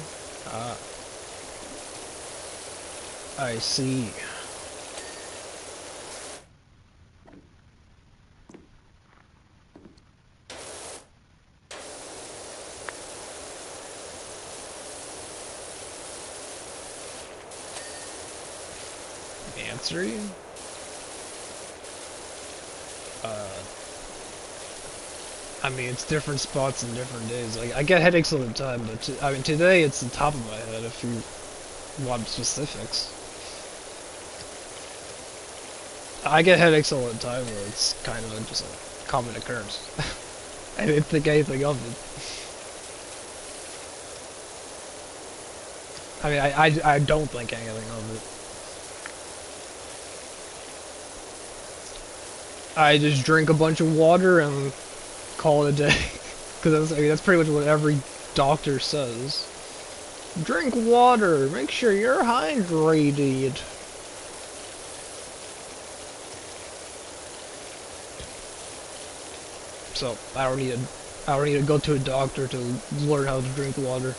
I see. Answer you? I mean, it's different spots and different days. Like, I get headaches all the time, but I mean, today it's the top of my head if you want specifics. I get headaches all the time, though. It's kind of just a common occurrence. I didn't think anything of it. I mean, I don't think anything of it. I just drink a bunch of water and call it a day. Because that's, I mean, that's pretty much what every doctor says. Drink water. Make sure you're hydrated. So I don't need to go to a doctor to learn how to drink water.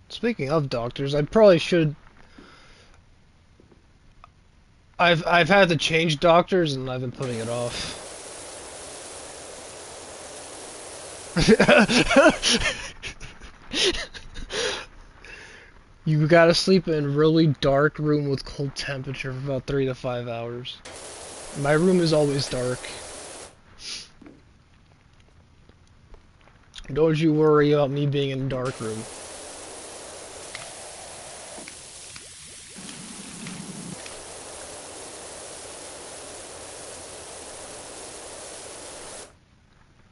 Speaking of doctors, I probably should. I've had to change doctors and I've been putting it off. You gotta sleep in a really dark room with cold temperature for about 3 to 5 hours. My room is always dark. Don't you worry about me being in a dark room.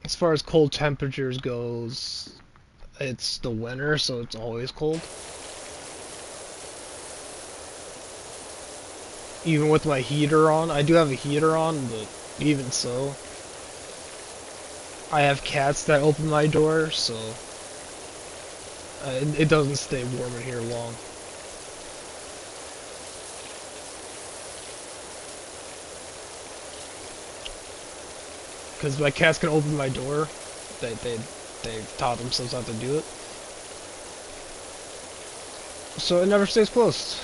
As far as cold temperatures goes, it's the winter, so it's always cold. Even with my heater on, I do have a heater on, but even so. I have cats that open my door, so it doesn't stay warm in here long. Because my cats can open my door, they've taught themselves how to do it. So it never stays closed.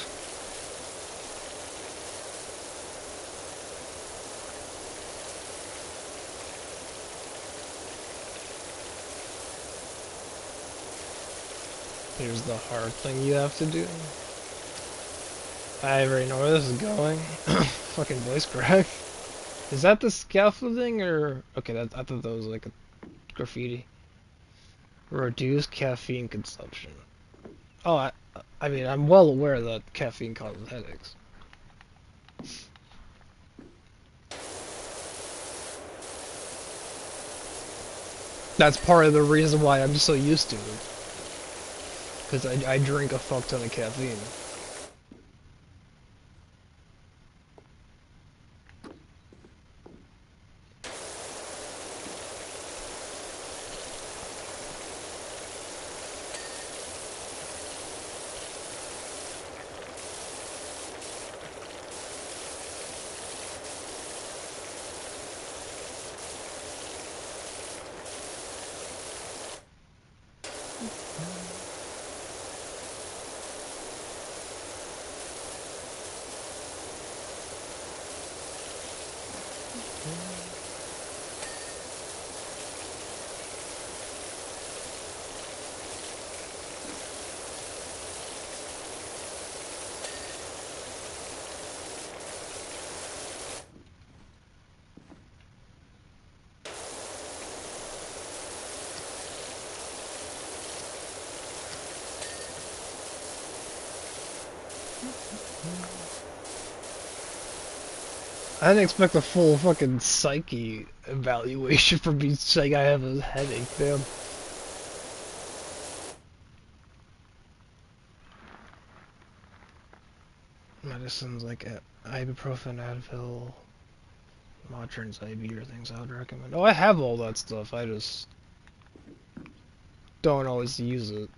Here's the hard thing you have to do. I already know where this is going. Fucking voice crack. Is that the scaffolding or... Okay, I thought that was like a graffiti. Reduce caffeine consumption. Oh, I mean, I'm well aware that caffeine causes headaches. That's part of the reason why I'm so used to it. Because I drink a fuck ton of caffeine. I didn't expect a full fucking psyche evaluation from me saying I have a headache, damn. Medicines like ibuprofen, Advil, Motrin's IV are things I would recommend. Oh, I have all that stuff, I just don't always use it.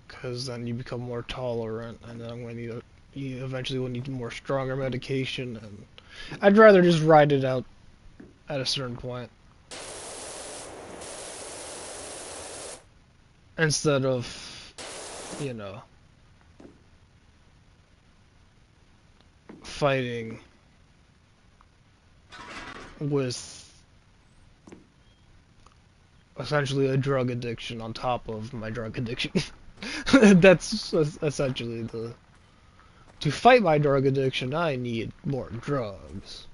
Because then you become more tolerant, and then when you eventually will need more stronger medication, and I'd rather just ride it out at a certain point. Instead of, you know, fighting with essentially a drug addiction on top of my drug addiction. That's essentially the... To fight my drug addiction, I need more drugs.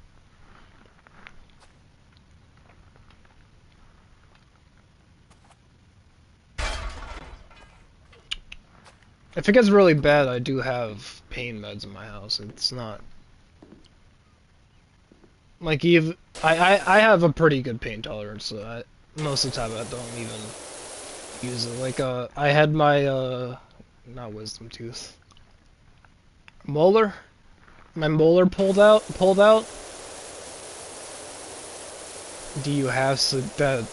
If it gets really bad, I do have pain meds in my house. It's not... Like, even... I have a pretty good pain tolerance, so most of the time I don't even use it. Like, I had my, not wisdom tooth. Molar? My molar pulled out? Do you have that?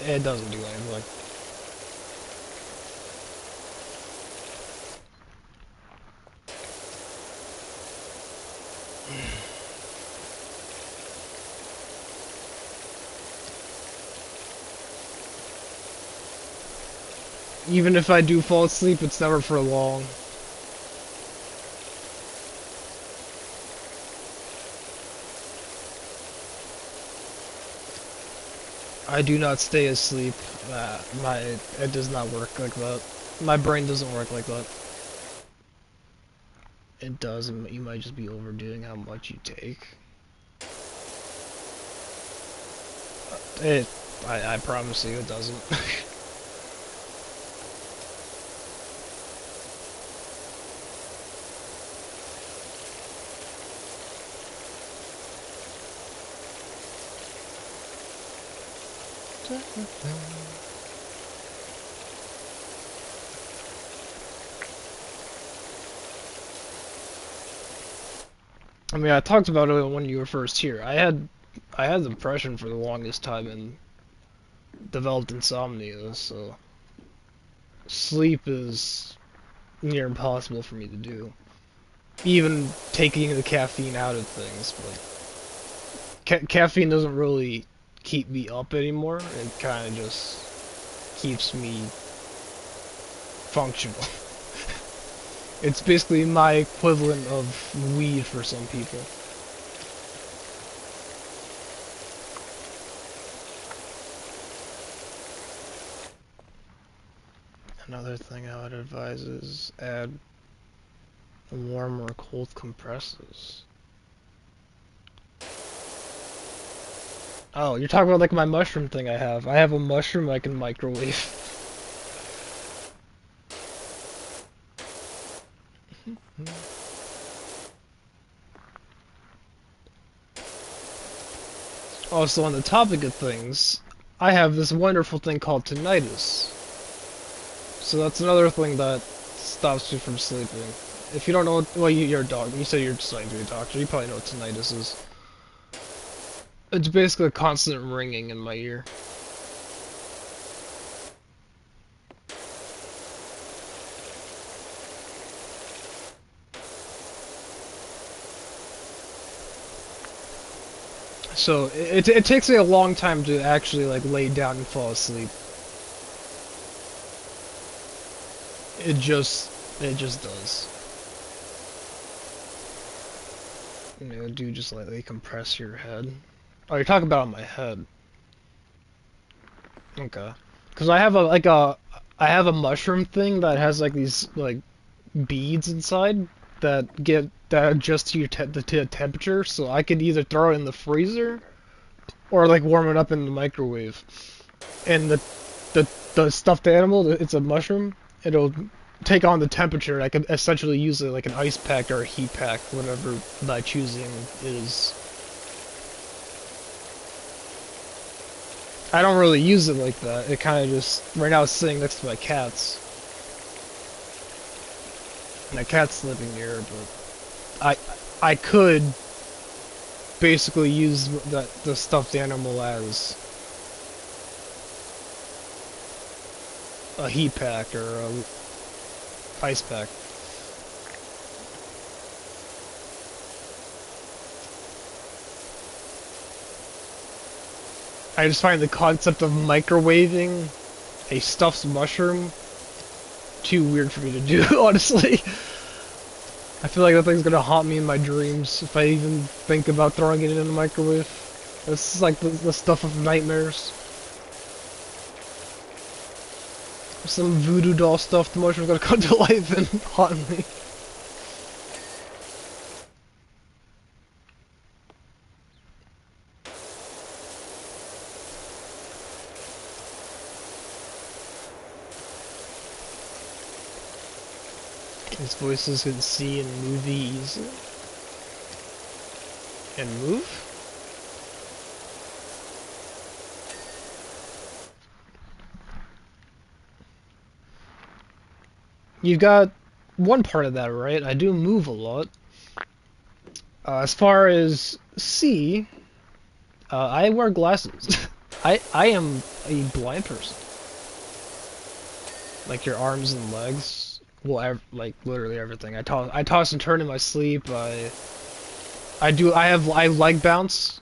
It doesn't do anything. Like, even if I do fall asleep, it's never for long. I do not stay asleep. It does not work like that. My brain doesn't work like that. It does, and you might just be overdoing how much you take. I promise you, it doesn't. I mean, I talked about it when you were first here. I had depression for the longest time and developed insomnia, so sleep is near impossible for me to do. Even taking the caffeine out of things, but caffeine doesn't really keep me up anymore. It kind of just keeps me functional. It's basically my equivalent of weed for some people. Another thing I would advise is add warm or cold compresses. Oh, you're talking about like my mushroom thing I have. I have a mushroom I can microwave. Also, on the topic of things, I have this wonderful thing called tinnitus. So that's another thing that stops me from sleeping. If you don't know, well, you're a dog. You said you're deciding to be a doctor. You probably know what tinnitus is. It's basically a constant ringing in my ear. So it takes me a long time to actually like lay down and fall asleep. It just does. You know, do just lightly compress your head. Oh, you're talking about on my head. Okay. Because I have I have a mushroom thing that has like these like beads inside that adjust to your the temperature, so I could either throw it in the freezer or like warm it up in the microwave. And the stuffed animal, it's a mushroom. It'll take on the temperature. I could essentially use it like an ice pack or a heat pack, whatever my choosing is. I don't really use it like that. It kind of just... Right now it's sitting next to my cats. My cat's living near, but... I could basically use the stuffed animal as a heat pack or a ice pack. I just find the concept of microwaving a stuffed mushroom too weird for me to do, honestly. I feel like that thing's gonna haunt me in my dreams if I even think about throwing it in the microwave. This is like the stuff of nightmares. Some voodoo doll stuff, the motion's gonna come to life and haunt me. These voices can see in movies and move. You've got one part of that right. I do move a lot. As far as see, I wear glasses. I am a blind person. Like your arms and legs. Well, like literally everything. I toss and turn in my sleep. I have leg bounce.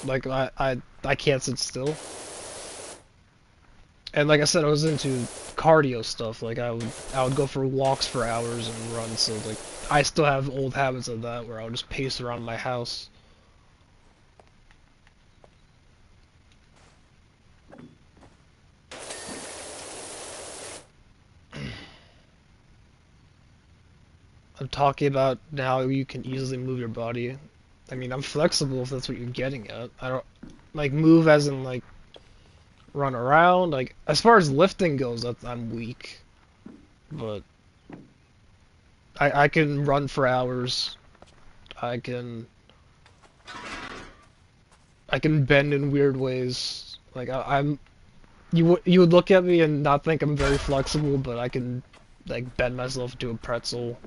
Like I can't sit still. And like I said, I was into cardio stuff. Like I would go for walks for hours and run. So like I still have old habits of that where I'll just pace around my house. I'm talking about how you can easily move your body. I mean, I'm flexible if that's what you're getting at. I don't like move as in like run around. Like as far as lifting goes, I'm weak. But I can run for hours. I can bend in weird ways. Like you would look at me and not think I'm very flexible, but I can like bend myself into a pretzel.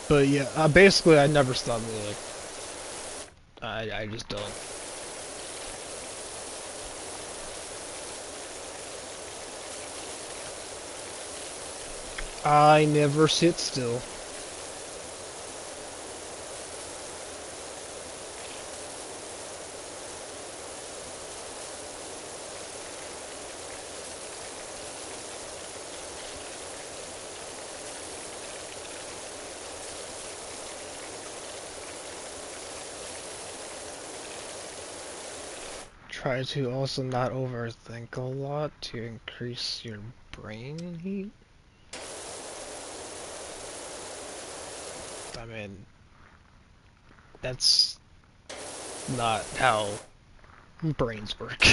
But yeah, basically I never stop moving. I just don't. I never sit still. Try to also not overthink a lot to increase your brain heat. I mean, that's not how brains work.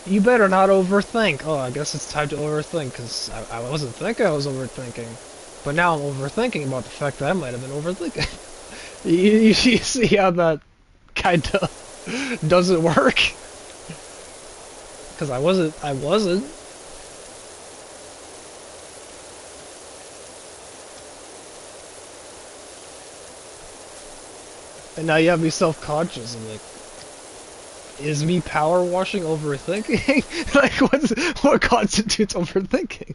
You better not overthink. Oh, I guess it's time to overthink, because I wasn't thinking I was overthinking. But now I'm overthinking about the fact that I might have been overthinking. you see how that kinda doesn't work? Because I wasn't. And now you have me self-conscious. I'm like, is me power washing overthinking? Like, what constitutes overthinking?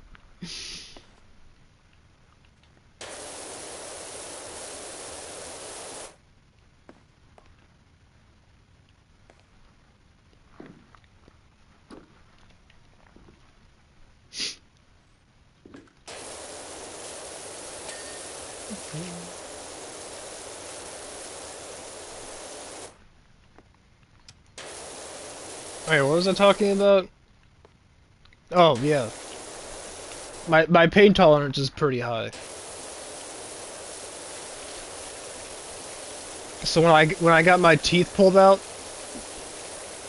Wait, what was I talking about? Oh, yeah. My pain tolerance is pretty high. So when I got my teeth pulled out,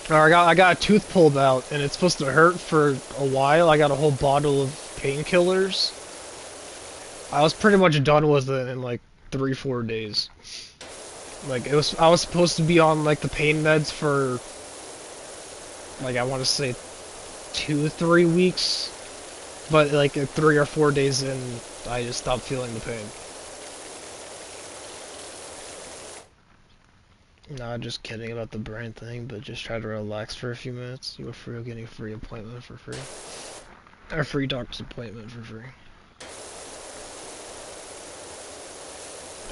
or I got a tooth pulled out, and it's supposed to hurt for a while. I got a whole bottle of painkillers. I was pretty much done with it in like 3-4 days. Like I was supposed to be on like the pain meds for like I want to say 2-3 weeks, but like 3 or 4 days in, I just stopped feeling the pain. Nah, just kidding about the brain thing, but just try to relax for a few minutes. You are getting a free appointment for free. Or free doctor's appointment for free.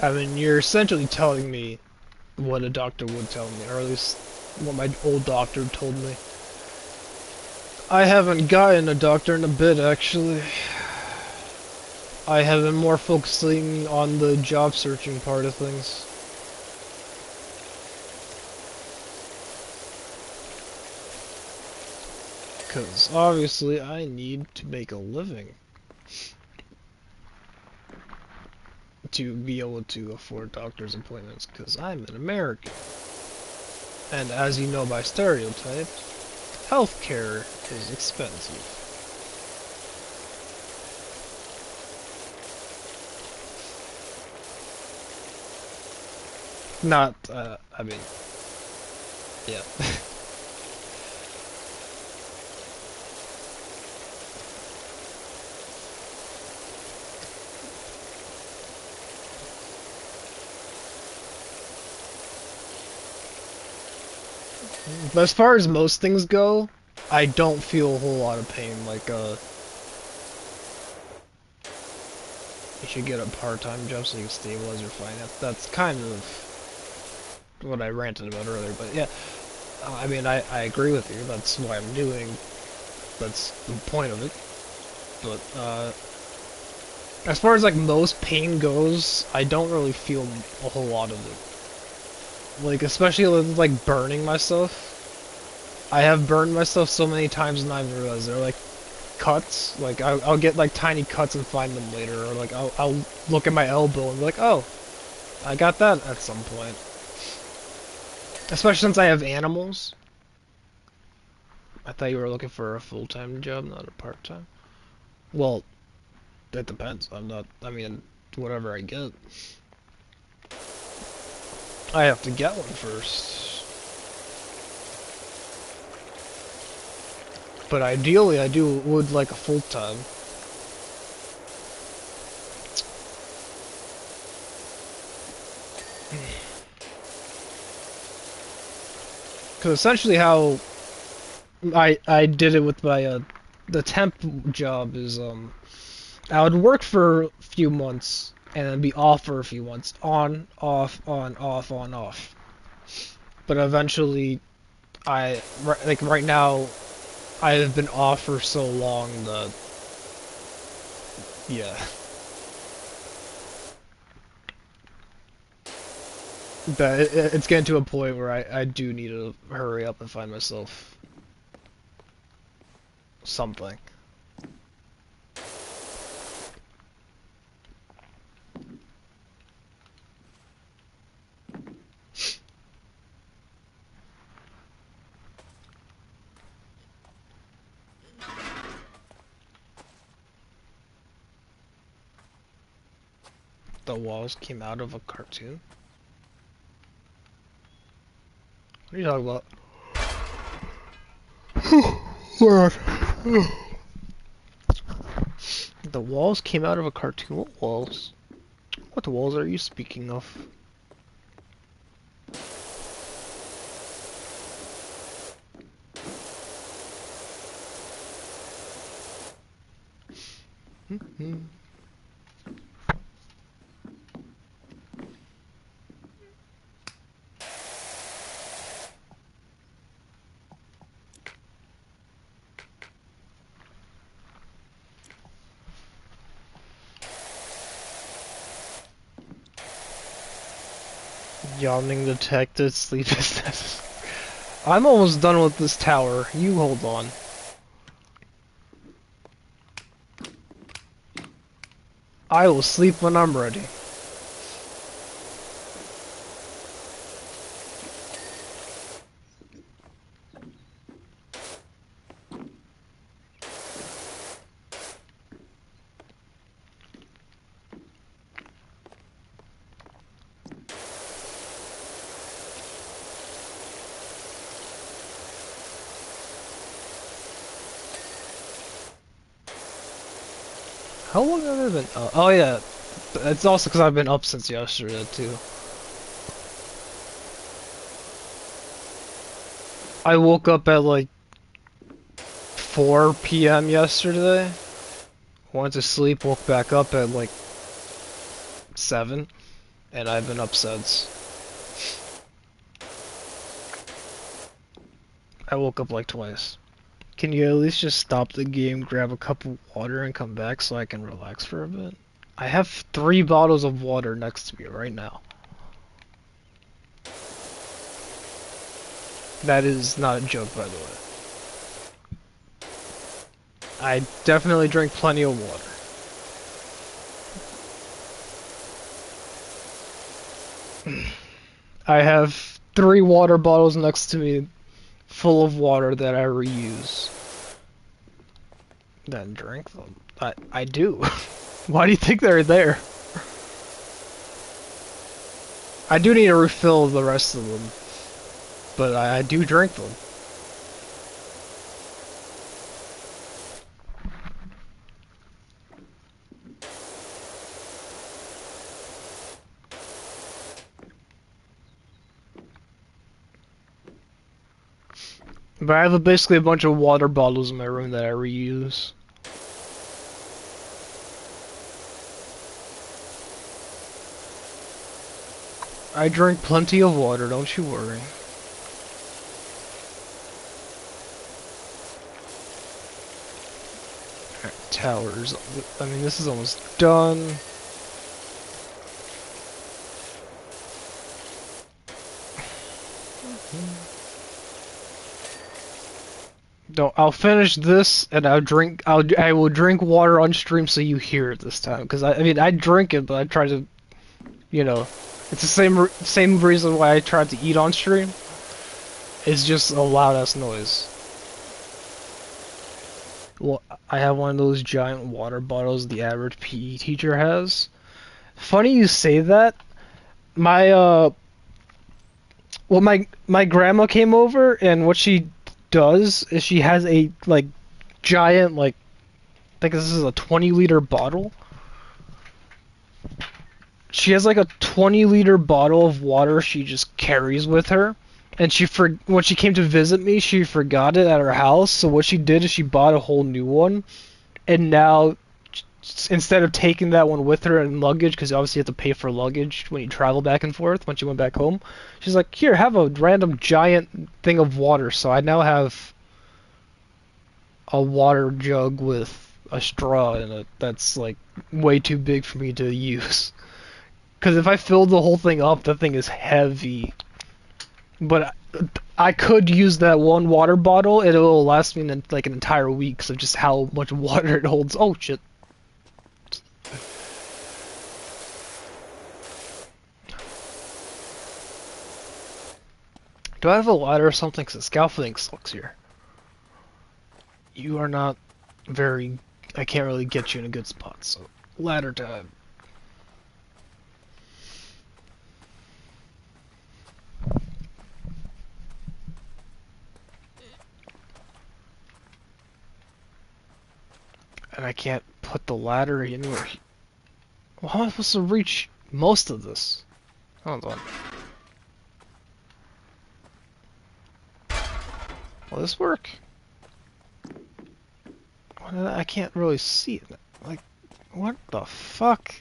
I mean, you're essentially telling me what a doctor would tell me, or at least what my old doctor told me. I haven't gotten a doctor in a bit, actually. I have been more focusing on the job searching part of things. Because obviously I need to make a living to be able to afford doctor's appointments, because I'm an American. And as you know by stereotype, healthcare is expensive. Not, I mean, yeah. But as far as most things go, I don't feel a whole lot of pain. Like, you should get a part-time job so you can stabilize your finance. That's kind of what I ranted about earlier, but yeah. I mean, I agree with you. That's what I'm doing. That's the point of it. But, as far as, like, most pain goes, I don't really feel a whole lot of it. Like, especially with, like, burning myself. I have burned myself so many times and I've realized they're, like, cuts. Like, I'll get, like, tiny cuts and find them later. Or, like, I'll look at my elbow and be like, oh, I got that at some point. Especially since I have animals. I thought you were looking for a full-time job, not a part-time. Well, it depends. I mean, whatever I get. I have to get one first. But ideally, would like a full-time. Because essentially how I did it with my, the temp job is, I would work for a few months, and then be off for a few months. On, off, on, off, on, off. But eventually, like, right now, I have been off for so long that, yeah. That it's getting to a point where I do need to hurry up and find myself something. The walls came out of a cartoon? What are you talking about? The walls came out of a cartoon? What walls? What walls are you speaking of? Yawning detected, sleep is necessary. I'm almost done with this tower. You hold on. I will sleep when I'm ready. How long have I been up? Oh yeah, it's also because I've been up since yesterday too. I woke up at like 4 p.m. yesterday. Went to sleep, woke back up at like 7, and I've been up since. I woke up like twice. Can you at least just stop the game, grab a cup of water, and come back so I can relax for a bit? I have 3 bottles of water next to me right now. That is not a joke, by the way. I definitely drink plenty of water. I have 3 water bottles next to me full of water that I reuse. Then drink them. I do. Why do you think they're there? I do need to refill the rest of them, but I do drink them. But I have basically a bunch of water bottles in my room that I reuse. I drink plenty of water, don't you worry. Alright, towers. I mean, this is almost done. No, I'll finish this and I will drink water on stream so you hear it this time. Because I mean, I drink it, but I try to, you know, it's the same reason why I tried to eat on stream. It's just a loud ass noise. Well, I have one of those giant water bottles the average PE teacher has. Funny you say that. My well, my grandma came over, and what she does is she has a like giant like I think this is a 20-liter bottle. She has like a 20-liter bottle of water she just carries with her. And when she came to visit me, she forgot it at her house. So what she did is she bought a whole new one. And now, instead of taking that one with her in luggage, because obviously you have to pay for luggage when you travel back and forth, when she went back home, she's like, here, have a random giant thing of water. So I now have a water jug with a straw in it that's like way too big for me to use. Because if I fill the whole thing up, that thing is heavy. But I could use that one water bottle, and it will last me like an entire week because of just how much water it holds. Oh shit. Do I have a ladder or something? Because the scaffolding sucks here. You are not very... I can't really get you in a good spot, so... Ladder time. And I can't put the ladder anywhere. Well, how am I supposed to reach most of this? Hold on. Will this work? I can't really see it. Like, what the fuck?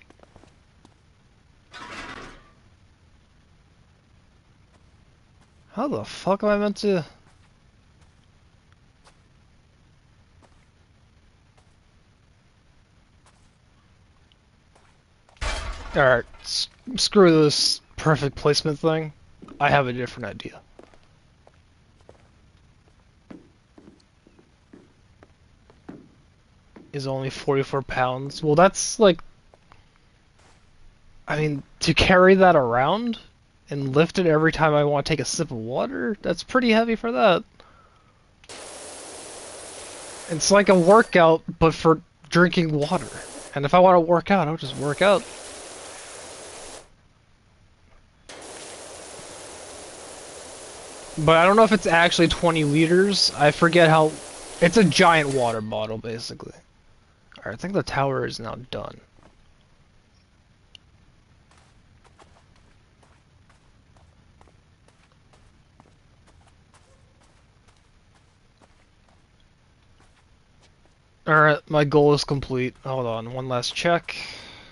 How the fuck am I meant to... Alright, screw this perfect placement thing. I have a different idea. Is only 44 pounds. Well, that's like... I mean, to carry that around and lift it every time I want to take a sip of water, that's pretty heavy for that. It's like a workout, but for drinking water. And if I want to work out, I'll just work out. But I don't know if it's actually 20 liters. I forget how... It's a giant water bottle, basically. Alright, I think the tower is now done. Alright, my goal is complete. Hold on, one last check.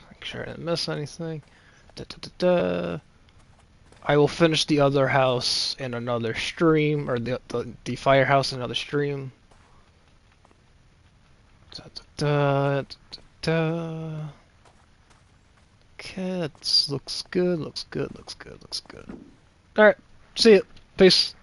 Make sure I didn't miss anything. Da, da, da, da. I will finish the other house in another stream, or the firehouse in another stream. Da, da, da, da, da. Okay, that looks good, looks good, looks good, looks good. Alright, see ya. Peace.